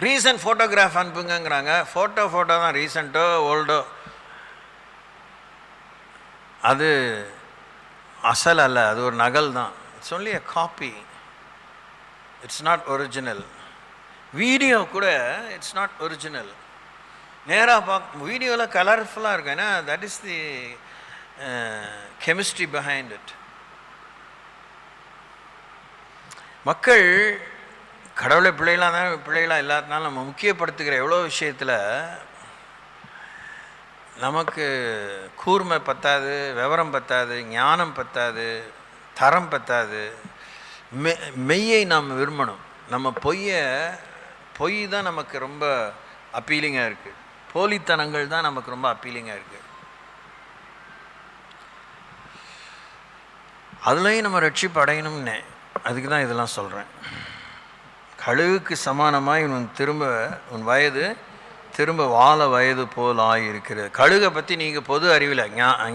ரீசன்ட் ஃபோட்டோகிராஃப் அனுப்புங்கிறாங்க. ஃபோட்டோ தான், ரீசண்ட்டோ ஓல்டோ, அது அசல் அல்ல, அது ஒரு நகல் தான். It's only a copy, it's not original. Video கூட இட்ஸ் நாட் ஒரிஜினல். நேராக வீடியோவில் கலர்ஃபுல்லாக இருக்கும். ஏன்னா that is the chemistry behind it. மக்கள் கடவுளை பிள்ளைகளாக இல்லாதனால நம்ம முக்கியப்படுத்துகிற எவ்வளோ விஷயத்தில் நமக்கு கூர்மை பத்தாது, விவரம் பத்தாது, ஞானம் பத்தாது, தரம் பத்தாது. மெய்யை நாம் விரும்பணும். நம்ம பொய் தான் நமக்கு ரொம்ப அப்பீலிங்காக இருக்குது. போலித்தனங்கள் தான் நமக்கு ரொம்ப அப்பீலிங்காக இருக்குது. அதுலேயும் நம்ம ரட்சிப்பு அடையணும்னே, அதுக்கு தான் இதெல்லாம் சொல்கிறேன். கழுகுக்கு சமானமாக உன் வயது திரும்ப வாழ வயது போல் ஆகியிருக்கிறது. கழுகை பற்றி நீங்கள் பொது அறிவில்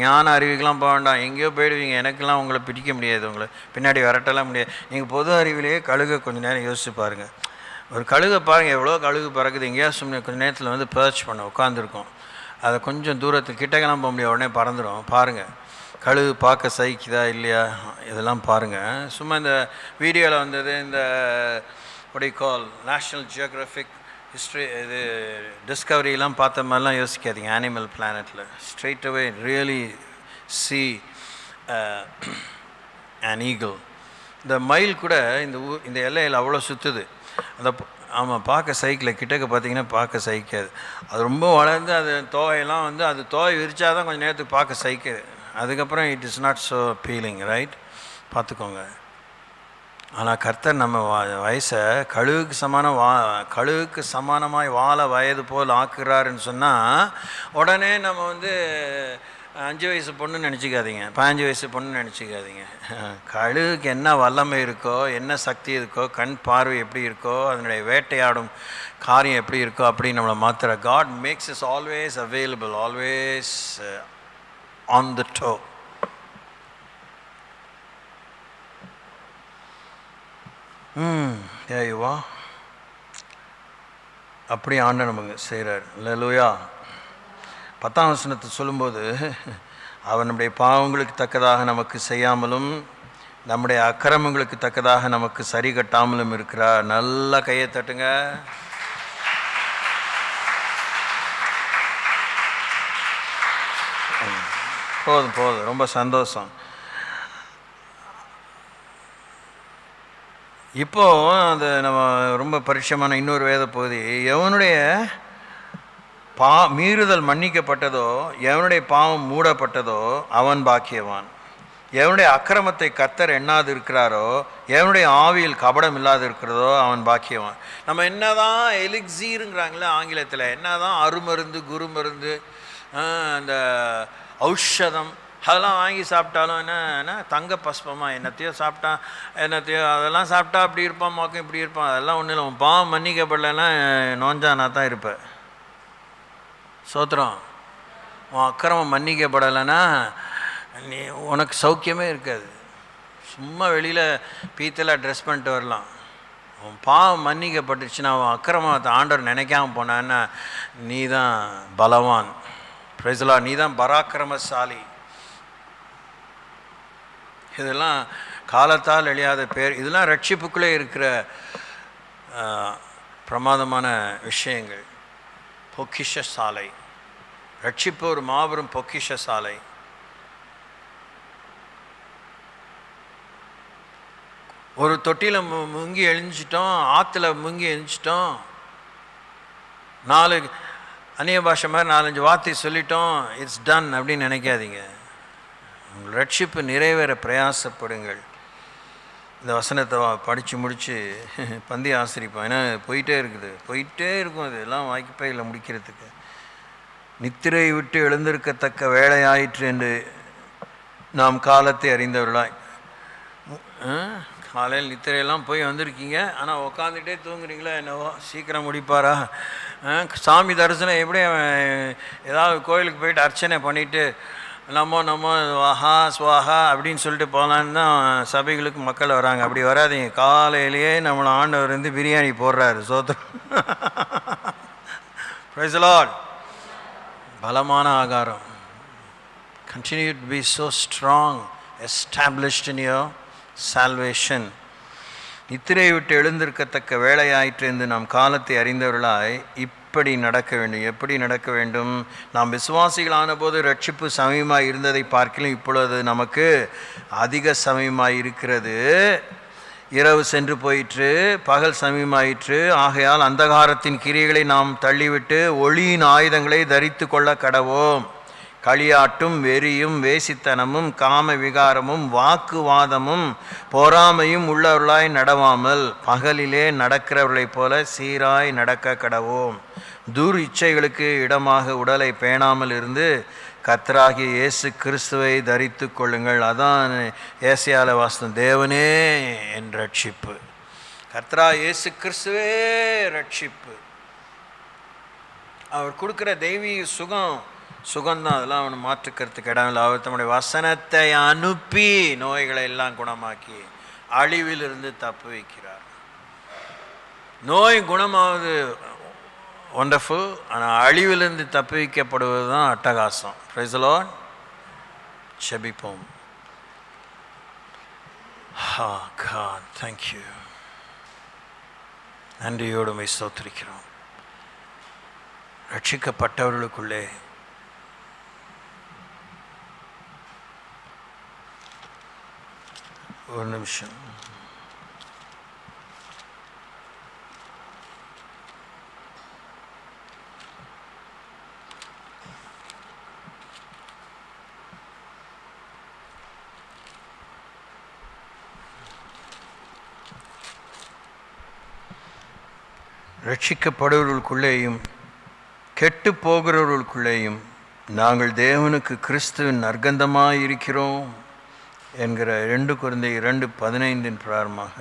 ஞான அறிவுக்கெலாம் போக வேண்டாம், எங்கேயோ போயிடுவீங்க. எனக்கெல்லாம் உங்களை பிடிக்க முடியாது, உங்களை பின்னாடி வரட்டெல்லாம் முடியாது. நீங்கள் பொது அறிவிலேயே கழுகை கொஞ்சம் நேரம் யோசிச்சு பாருங்கள். ஒரு கழுகை பாருங்கள், எவ்வளோ கழுகு பறக்குது. எங்கேயா சும்மா கொஞ்சம் நேரத்தில் பர்ச் பண்ண உட்காந்துருக்கோம். அதை கொஞ்சம் தூரத்துக்கு கிட்டக்கெல்லாம் போக முடியாது, உடனே பறந்துடும். பாருங்கள், கழுகு பார்க்க சகிக்குதா இல்லையா, இதெல்லாம் பாருங்கள். சும்மா இந்த வீடியோவில் வந்தது, இந்த கால் நேஷ்னல் ஜியோகிராஃபிக் ஹிஸ்ட்ரி, இது டிஸ்கவரிலாம் பார்த்த மாதிரிலாம் யோசிக்காதீங்க. அனிமல் பிளானட்டில் straight away really see an eagle. இந்த மயில் கூட இந்த எல்லையில் அவ்வளோ சுற்றுது. அந்த ஆமாம், பார்க்க சைக்கிள் கிட்டக்க பார்த்தீங்கன்னா பார்க்க சகிக்காது. அது ரொம்ப வளர்ந்து அது தோகையெல்லாம் அது தோகை விரிச்சா தான் கொஞ்சம் நேரத்துக்கு பார்க்க சகிக்குது. அதுக்கப்புறம் it is not so appealing, right? பார்த்துக்கோங்க. ஆனால் கர்த்தர் நம்ம வயசை கழுகுக்கு சமானமாய் வாழ வயது போல் ஆக்குறாருன்னு சொன்னால், உடனே நம்ம 5 வயசு பொண்ணு நினச்சிக்காதீங்க, 15 வயசு பொண்ணு நினச்சிக்காதீங்க. கழுகுக்கு என்ன வல்லமை இருக்கோ, என்ன சக்தி இருக்கோ, கண் பார்வை எப்படி இருக்கோ, அதனுடைய வேட்டையாடும் காரியம் எப்படி இருக்கோ, அப்படி நம்மளை மாத்திர. God makes is always available, always on the toe. ஏவா அப்படி ஆண்டவர் நமக்கு செய்கிறார். அல்லேலூயா. 10ஆம் வசனத்தை சொல்லும்போது, அவர் நம்முடைய பாவங்களுக்கு தக்கதாக நமக்கு செய்யாமலும் நம்முடைய அக்கிரமங்களுக்கு தக்கதாக நமக்கு சரி கட்டாமலும் இருக்கிறார். நல்லா கையை தட்டுங்க. போதும், ரொம்ப சந்தோஷம். இப்போது அது நம்ம ரொம்ப பரிச்சயமான இன்னொரு வேத பகுதி, எவனுடைய மீறுதல் மன்னிக்கப்பட்டதோ, எவனுடைய பாவம் மூடப்பட்டதோ அவன் பாக்கியவான். எவனுடைய அக்கிரமத்தை கர்த்தர் எண்ணாது இருக்கிறாரோ, எவனுடைய ஆவியில் கபடம் இல்லாது இருக்கிறதோ அவன் பாக்கியவான். நம்ம என்னதான் எலிக்ஸீருங்கிறாங்களே ஆங்கிலத்தில், என்னதான் அருமருந்து குருமருந்து அந்த ஔஷதம் அதெல்லாம் வாங்கி சாப்பிட்டாலும் என்ன தங்க பஸ்பமாக என்னத்தையோ அதெல்லாம் சாப்பிட்டா அப்படி இருப்பான், மோக்கம் இப்படி இருப்பான். அதெல்லாம் ஒன்றும் இல்லை. உன் பாவம் மன்னிக்கப்படலைன்னா நோஞ்சானா தான் இருப்பேன். சோத்திரம். உன் அக்கிரமம் மன்னிக்கப்படலைன்னா உனக்கு சௌக்கியமே இருக்காது. சும்மா வெளியில் பீத்தலாக ட்ரெஸ் பண்ணிட்டு வரலாம். உன் பாவம் மன்னிக்கப்பட்டுச்சுன்னா, உன் அக்கிரமத்தை ஆண்டவர் நினைக்காம போனான்னா நீ தான் பலவான். பிரைஸ்லா, நீ தான் பராக்கிரமசாலி. இதெல்லாம் காலத்தால் எழியாத பேர். இதெல்லாம் ரட்சிப்புக்குள்ளே இருக்கிற பிரமாதமான விஷயங்கள். பொக்கிஷ சாலை. ரட்சிப்பு ஒரு மாபெரும் பொக்கிஷ சாலை. ஒரு தொட்டியில் முங்கி எழுஞ்சிட்டோம், ஆற்றுல முங்கி எழுஞ்சிட்டோம், 4 அந்நிய பாஷை மாதிரி 4-5 வார்த்தை சொல்லிட்டோம், இட்ஸ் டன் அப்படின்னு நினைக்காதீங்க. உங்கள் ரட்சிப்பு நிறைவேற பிரயாசப்படுங்கள். இந்த வசனத்தை படித்து முடித்து பந்தி ஆசிரிப்போம். ஏன்னா போயிட்டே இருக்கும். அது எல்லாம் வாய்ப்பே இல்லை முடிக்கிறதுக்கு. நித்திரை விட்டு எழுந்திருக்கத்தக்க வேலையாயிற்று என்று நாம் காலத்தை அறிந்தவர்களாய். காலையில் நித்திரையெல்லாம் போய் வந்திருக்கீங்க, ஆனால் உக்காந்துட்டே தூங்குறீங்களா என்னவோ. சீக்கிரம் முடிப்பாரா? சாமி தரிசனம் எப்படி? ஏதாவது கோயிலுக்கு போயிட்டு அர்ச்சனை பண்ணிவிட்டு நம்ம வாஹா ஸ்வாஹா அப்படின்னு சொல்லிட்டு போகலான்னு தான் சபைகளுக்கு மக்கள் வராங்க. அப்படி வராதிங்க. காலையிலேயே நம்மளை ஆண்டவர் வந்து பிரியாணி போடுறாரு. சோத்திரம். Price the Lord. பலமான ஆகாரம். Continue to be so strong, established in your salvation. நித்திரை விட்டு எழுந்திருக்கத்தக்க வேலையாயிற்று என்று நாம் காலத்தை அறிந்தவர்களாய் இப்படி நடக்க வேண்டும். எப்படி நடக்க வேண்டும்? நாம் விசுவாசிகளான போது ரட்சிப்பு சமயமாய் இருந்ததை பார்க்கலாம். இப்பொழுது நமக்கு அதிக சமயமாய் இருக்கிறது. இரவு சென்று போயிற்று, பகல் சமயமாயிற்று. ஆகையால் அந்தகாரத்தின் கிரியைகளை நாம் தள்ளிவிட்டு ஒளியின் ஆயுதங்களை தரித்து கொள்ள கடவோம். களியாட்டும் வெறியும் வேசித்தனமும் காம விகாரமும் வாக்குவாதமும் பொறாமையும் உள்ளவர்களாய் நடவாமல் பகலிலே நடக்கிறவர்களைப் போல சீராய் நடக்க கடவோம். துர் இச்சைகளுக்கு இடமாக உடலை பேணாமல் இருந்து கர்த்தராகிய இயேசு கிறிஸ்துவை தரித்து கொள்ளுங்கள். அதான் ஏசாயால வாசனம், தேவனே என் ரட்சிப்பு. கர்த்தரா இயேசு கிறிஸ்துவே ரட்சிப்பு. அவர் கொடுக்குற தெய்வீக சுகம்தான், அதெல்லாம் அவனை மாற்றுக்கிறதுக்கு இடமில்லை. அவர் தம்முடைய வசனத்தை அனுப்பி நோய்களை எல்லாம் குணமாக்கி அழிவிலிருந்து தப்பு வைக்கிறார். நோய் குணமாவது ஒண்டர்ஃபுல், ஆனால் அழிவிலிருந்து தப்பு வைக்கப்படுவது தான் அட்டகாசம். Praise the Lord. செபிப்போம். God, thank you. நன்றியோடு உம்மை ஸ்தோத்திரிக்கிறோம். ரட்சிக்கப்பட்டவர்களுக்குள்ளே ஒரு நிமிஷம். ரட்சிக்கப்படுவர்களுக்குள்ளேயும் கெட்டு போகிறவர்களுக்குள்ளேயும் நாங்கள் தேவனுக்கு கிறிஸ்துவின் நற்கந்தமாக இருக்கிறோம் என்கிற 2 கொரிந்தியர் 2:15 பிரகாரமாக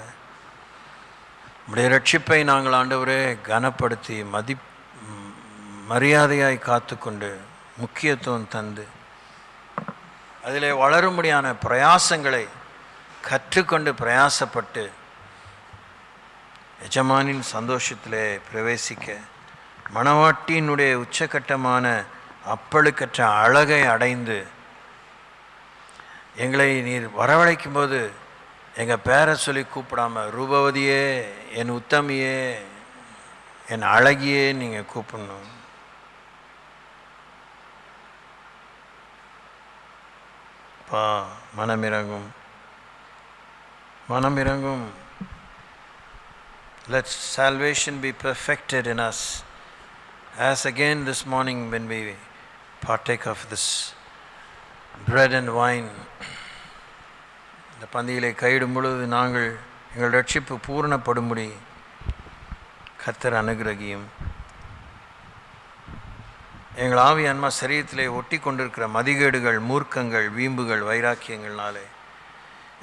உம்முடைய ரட்சிப்பை நாங்கள் ஆண்டவரே கனப்படுத்தி மரியாதையாய் காத்துக்கொண்டு முக்கியத்துவம் தந்து அதில் வளரும்படியான பிரயாசங்களை கற்றுக்கொண்டு பிரயாசப்பட்டு எஜமானின் சந்தோஷத்திலே பிரவேசிக்க மணவாட்டியினுடைய உச்சகட்டமான அப்பழுக்கற்ற அழகை அடைந்து எங்களை நீர் வரவழைக்கும் போது எங்கள் பேரை சொல்லி கூப்பிடாம ரூபவதியே, என் உத்தமியே, என் அழகியே நீங்கள் கூப்பிடணும். பா மனமிறங்கும். Let salvation be perfected in us. As again this morning when we partake of this bread and wine, இந்த பந்தியிலே கையிடும் பொழுது நாங்கள் எங்கள் ரட்சிப்பு பூரணப்படும்படி கர்த்தர் அனுகிரகியும். எங்கள் ஆவி ஆன்மா சரீரத்திலே ஒட்டி கொண்டிருக்கிற மதிகேடுகள், மூர்க்கங்கள், வீம்புகள், வைராக்கியங்கள்னாலே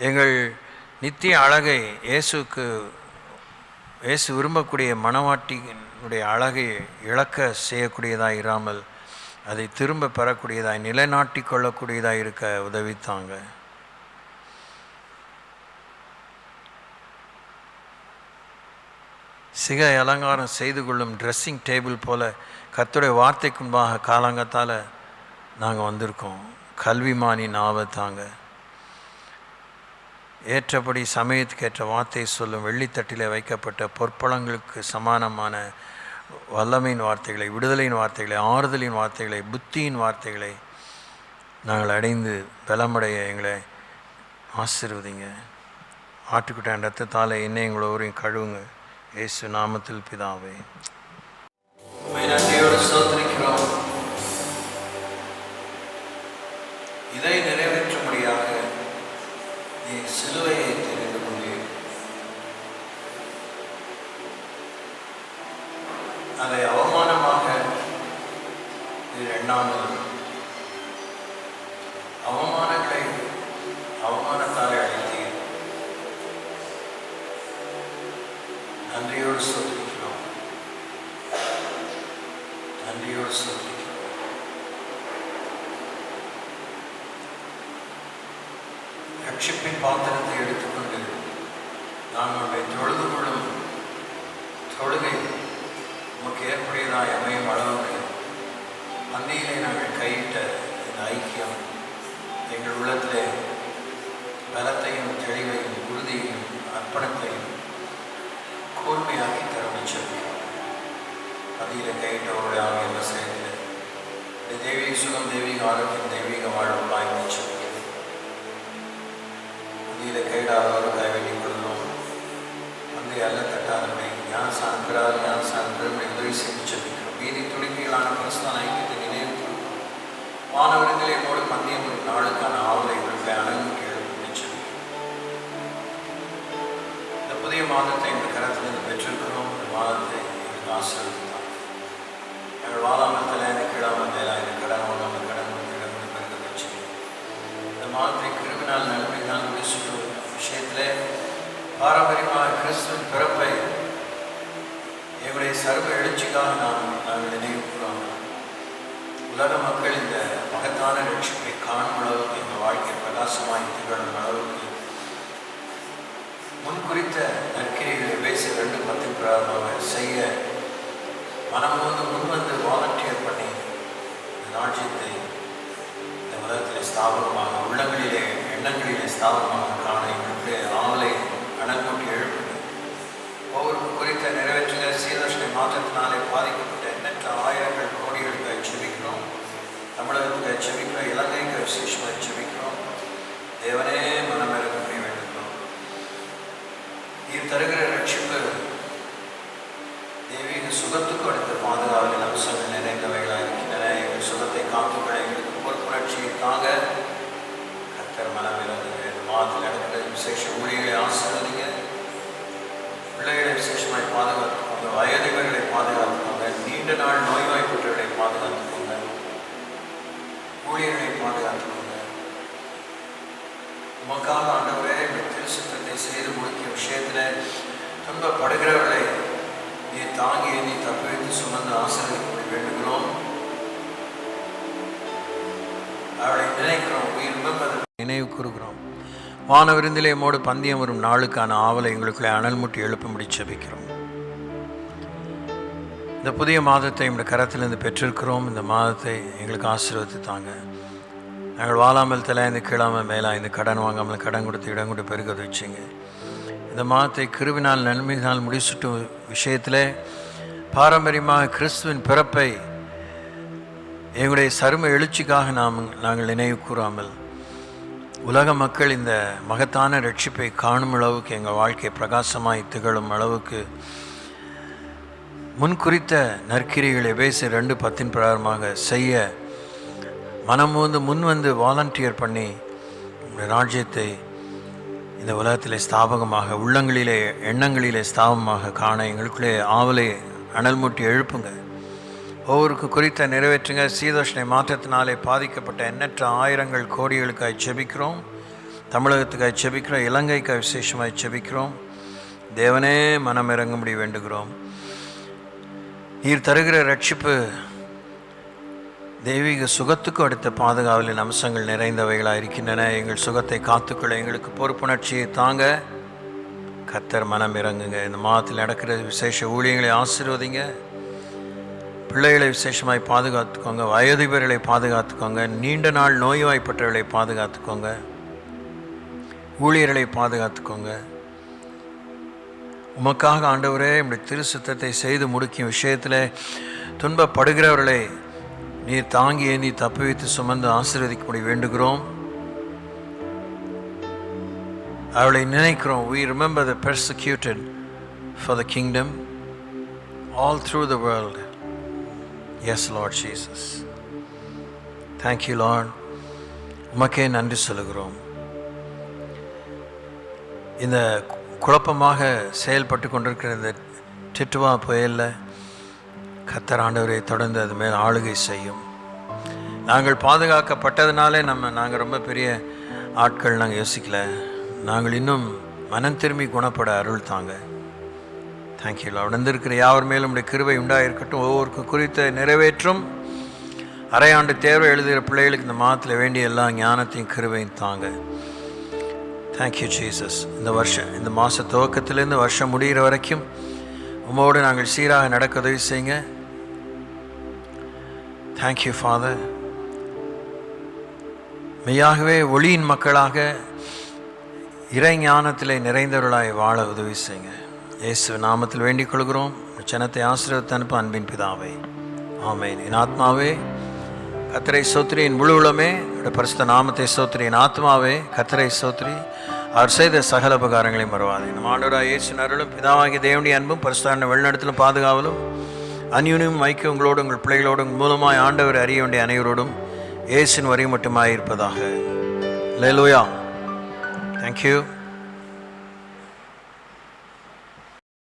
எங்கள் நித்திய அழகை இயேசு விரும்பக்கூடிய மணவாட்டியினுடைய அழகை இழக்க செய்யக்கூடியதாக இராமல் அதை திரும்ப பெறக்கூடியதாய் நிலைநாட்டி கொள்ளக்கூடியதாக இருக்க உதவித்தாங்க. சிகை அலங்காரம் செய்து கொள்ளும் ட்ரெஸ்ஸிங் டேபிள் போல கர்த்தருடைய வார்த்தைக்கு முன்பாக காலங்கத்தால் நாங்கள் வந்திருக்கோம். கல்விமானின் ஆபத்தாங்க ஏற்றபடி சமயத்துக்கு ஏற்ற வார்த்தையை சொல்லும் வெள்ளித்தட்டில் வைக்கப்பட்ட பொற்பளங்களுக்கு சமானமான வல்லமையின் வார்த்தைகளை, விடுதலையின் வார்த்தைகளை, ஆறுதலின் வார்த்தைகளை, புத்தியின் வார்த்தைகளை நாங்கள் அடைந்து பலமடைய எங்களை ஆசீர்வதிங்க. ஆட்டுக்குட்டான் ரத்தத்தால் என்னை எங்களை ஒருவரையும் கழுவுங்க. இயேசு நாமத்தில் பிதாவே. நன்றியோடு ஸ்தோத்திரிக்கிறோம். இதை நிறைவேற்றும்படியாக நீ சிலுவையை தெரிந்து கொண்டீர். அதை அவமானமாக இது 2வது. அவமானங்களை அவமானத்தாலே அழைத்தீர். நன்றியோடு சொல்லிக்கிறோம். நன்றியோடு சொல்லிக்கிறோம். ரட்சிப்பின் பாத்திரத்தை எடுத்துக்கொண்டு நாங்களுடைய தொழுது கொள்ளும் தொழுகை நமக்கு ஏற்புடையதாய் அமையும் அளவுக்கு மந்தியிலே நாங்கள் கையிட்ட இந்த ஐக்கியம் எங்கள் உள்ளத்திலே பலத்தையும் தெளிவையும் உறுதியையும் அர்ப்பணத்தையும் கூர்மையாக்கி தரமிச்சது. மந்தியிலே கையிட்டவருடைய ஆகிய செயலில் தெய்வீக சுகம், தெய்வீக ஆரோக்கியம், தெய்வீக வாழ்வு வாய்ப்பு மந்தியிலே கையிடாதவரை கைவேண்டிக் கொள்ளும். மந்தை அல்ல தட்டாதவனை ஞானசான் பிறார் ஞானசான் பெருமை உதவி செய்து செல்கிறோம். மீதி துணிக்கைகளான பரிசுத்தான ஐக்கியத்தை நினைவு மாணவர்களே மூடு மந்தியம் ஒரு நாளுக்கான ஆவலை இவர்களை அணுகி எழுப்பிச்சு. இந்த புதிய மாதத்தை இந்த கரத்திலிருந்து பெற்றிருக்கிறோம். இந்த மாதத்தை எங்களுக்கு ஆசீர்வதித்தார். எங்கள் வாழாமத்தில் எனக்கு கீழாமல் மேலாக இந்த கடன் வாங்காமல் கடன் இடங்களை பெருக்க வச்சு இந்த மாதத்தை கிருமினால் நன்மையினால் முடிச்சுட்டு விஷயத்திலே பாரம்பரியமாக கிறிஸ்துவின் பிறப்பை எங்களுடைய சர்வ எழுச்சிக்காக நாங்கள் நினைவுகிறோம். உலக மக்கள் இந்த மகத்தான ரட்சிப்பை காணும் அளவுக்கு எங்கள் வாழ்க்கை பிரகாசமாய் திகழும் அளவுக்கு முன்குறித்த நற்கிரிகளை பேச 2:10 பிரகாரமாக செய்ய மனமோது முன்வந்து வாலண்டியர் பண்ணி இந்த ராஜ்யத்தை இந்த உலகத்திலே ஸ்தாபனமாக உள்ளங்களிலே எண்ணங்களிலே ஸ்தாபனமாக காண எங்களுக்கு ஆவலை அனல் மூட்டி எழுப்புது. ஒவ்வொரு குறித்த நிறைவேற்றுகிற சீதோஷ்ண மாற்றத்தினாலே பாதிக்கப்பட்ட எண்ணற்ற ஆயிரங்கள் கோடிகளுக்கு செபிக்கிறோம். தமிழகத்துக்கு செபிக்கிறோம். இலங்கைக்கு விசேஷமாக செபிக்கிறோம். தேவனே மனமிறங்க வேண்டுகிறோம். நீர் தருகிற ரட்சிப்பு தெய்வீக சுகத்துக்கு அடுத்த பாதுகாவலின் அம்சங்கள் நிறைந்தவைகளாக இருக்கின்றன. எங்கள் சுகத்தை காத்துக்களை எங்களுக்கு பொறுப்புணர்ச்சிக்காக கர்த்தர் மனமிறங்குங்க. இந்த மாதத்தில் நடக்கிற விசேஷ ஊழியர்களை ஆசீர்வதிங்க. பிள்ளைகளை விசேஷமாய் பாதுகாத்துக்கோங்க. வயதினர்களை பாதுகாத்துக்கோங்க. நீண்ட நாள் நோய்வாய்ப்பட்டவர்களை பாதுகாத்துக்கோங்க. ஊழியர்களை பாதுகாத்துக்கோங்க. உமக்காக ஆண்டவரே இந்த திருச்சுத்தத்தை செய்து முடிக்கிற விஷயத்தில் துன்பப்படுகிறவர்களை நீ தாங்கி நீ தப்பி வைத்து சுமந்து ஆசீர்வதிக்க வேண்டுகிறோம். அவளை நினைக்கிறோம். நினைவு கூறுகிறோம். வான விருந்திலே மோடு பந்தயம் வரும் நாளுக்கான ஆவலை எங்களுக்குள்ளே அனல் மூட்டி எழுப்பும்படி செபிக்கிறோம். இந்த புதிய மாதத்தை எங்களுடைய கரத்திலிருந்து பெற்றிருக்கிறோம். இந்த மாதத்தை எங்களுக்கு ஆசீர்வதித்து தாங்க. நாங்கள் வாழாமல் தலையாய்ந்து கீழாமல் மேலாய்ந்து கடன் வாங்காமல் கடன் கொடுத்து இடம் கொண்டு பெருக வச்சுங்க. இந்த மாதத்தை கிருவினால் நன்மையினால் முடிச்சுட்டு விஷயத்தில் பாரம்பரியமாக கிறிஸ்துவின் பிறப்பை எங்களுடைய சரும எழுச்சிக்காக நாங்கள் நினைவு கூறாமல் உலக மக்கள் இந்த மகத்தான ரட்சிப்பை காணும் அளவுக்கு எங்கள் வாழ்க்கை பிரகாசமாய் திகழும் அளவுக்கு முன்குறித்த நற்கிரிகளை பேச 2:10 பிரகாரமாக செய்ய மனமோந்து முன்வந்து வாலண்டியர் பண்ணி ராஜ்யத்தை இந்த உலகத்திலே ஸ்தாபகமாக உள்ளங்களிலே எண்ணங்களிலே ஸ்தாபகமாக காண எங்களுக்குள்ளே ஆவலை அனல் மூட்டி எழுப்புங்க. ஒவ்வொருக்கு குறித்த நிறைவேற்றுங்க. சீதோஷ்ணை மாற்றத்தினாலே பாதிக்கப்பட்ட எண்ணற்ற ஆயிரங்கள் கோடிகளுக்காக செபிக்கிறோம். தமிழகத்துக்காக செபிக்கிறோம். இலங்கைக்காக விசேஷமாக செபிக்கிறோம். தேவனே மனமிறங்கும்படி வேண்டுகிறோம். நீர் தருகிற ரட்சிப்பு தெய்வீக சுகத்துக்கு அடுத்த பாதுகாவலின் அம்சங்கள் நிறைந்தவைகளாக இருக்கின்றன. எங்கள் சுகத்தை காத்துக்கொள்ள எங்களுக்கு பொறுப்புணர்ச்சியை தாங்க. கர்த்தர் மனம் இறங்குங்க. இந்த மாதத்தில் நடக்கிற விசேஷ ஊழியங்களை ஆசீர்வதிங்க. பிள்ளைகளை விசேஷமாய் பாதுகாத்துக்கோங்க. வயோதிபர்களை பாதுகாத்துக்கோங்க. நீண்ட நாள் நோய்வாய்ப்பட்டவர்களை பாதுகாத்துக்கோங்க. ஊழியர்களை பாதுகாத்துக்கோங்க. உமக்காக ஆண்டவரே இப்படி திருசுத்தத்தை செய்து முடிக்கும் விஷயத்தில் துன்பப்படுகிறவர்களை நீர் தாங்கி ஏந்தி தப்பி வைத்து சுமந்து ஆசீர்வதிக்கும்படி வேண்டுகிறோம். அவளை நினைக்கிறோம். We remember the persecuted for the kingdom all through the world. Yes, Lord Jesus. Thank you, Lord. உமக்கே நன்றி சொல்லுகிறோம். இந்த குழப்பமாக செயல்பட்டு கொண்டிருக்கிற இந்த டிட்டுவா புயலில் கர்த்தர் ஆண்டவரை தொடர்ந்து அது மேல் ஆளுகை செய்யும். நாங்கள் பாதுகாக்கப்பட்டதுனாலே நாங்கள் ரொம்ப பெரிய ஆட்கள் நாங்கள் யோசிக்கல. நாங்கள் இன்னும் மனம் திரும்பி குணப்பட அருள் தாங்க. தேங்க்யூ. வந்திருக்கிற யாவர் மேலும் உடைய கிருபை உண்டாயிருக்கட்டும். ஒவ்வொருக்கும் குறித்த நிறைவேற்றும் அரையாண்டு தேர்வு எழுதுகிற பிள்ளைகளுக்கு இந்த மாதத்தில் வேண்டிய எல்லா ஞானத்தையும் கிருபையும் தாங்க. Thank you Jesus. இந்த மாத துவக்கத்திலேருந்து வருஷம் முடிகிற வரைக்கும் உம்மோடு நாங்கள் சீராக நடக்க உதவி செய்யுங்க. Thank you father. மெய்யாகவே ஒளியின் மக்களாக இறை ஞானத்திலே நிறைந்தவர்களாய் வாழ உதவி செய்யுங்க. இயேசு நாமத்தில் வேண்டிக் கொள்கிறோம். ஜனத்தை ஆசீர்வதித்து அனுப்ப அன்பின் பிதாவே, ஆமென். என் ஆத்மாவே கர்த்தரை ஸ்தோத்திரி, என் முழு உள்ளமே பரிசுத்த நாமத்தை ஸ்தோத்திரி. என் ஆத்மாவே கர்த்தரை ஸ்தோத்திரி, அவர் செய்த சகல உபகாரங்களையும் மறவாதே. நம்ம ஆண்டவராகிய இயேசுவின் அருளும் பிதாவாகிய தேவனுடைய அன்பும் பரிசுத்த வழிநடத்தலும் பாதுகாவலும் அந்யுனியும் ஐக்கியம் உங்களோடு உங்கள் பிள்ளைகளோடு மூலமாய் ஆண்டவர் அறிய வேண்டிய அனைவரோடும் இயேசுவின் வரி மட்டுமாய் இருப்பதாக. அல்லேலூயா. தேங்க்யூ.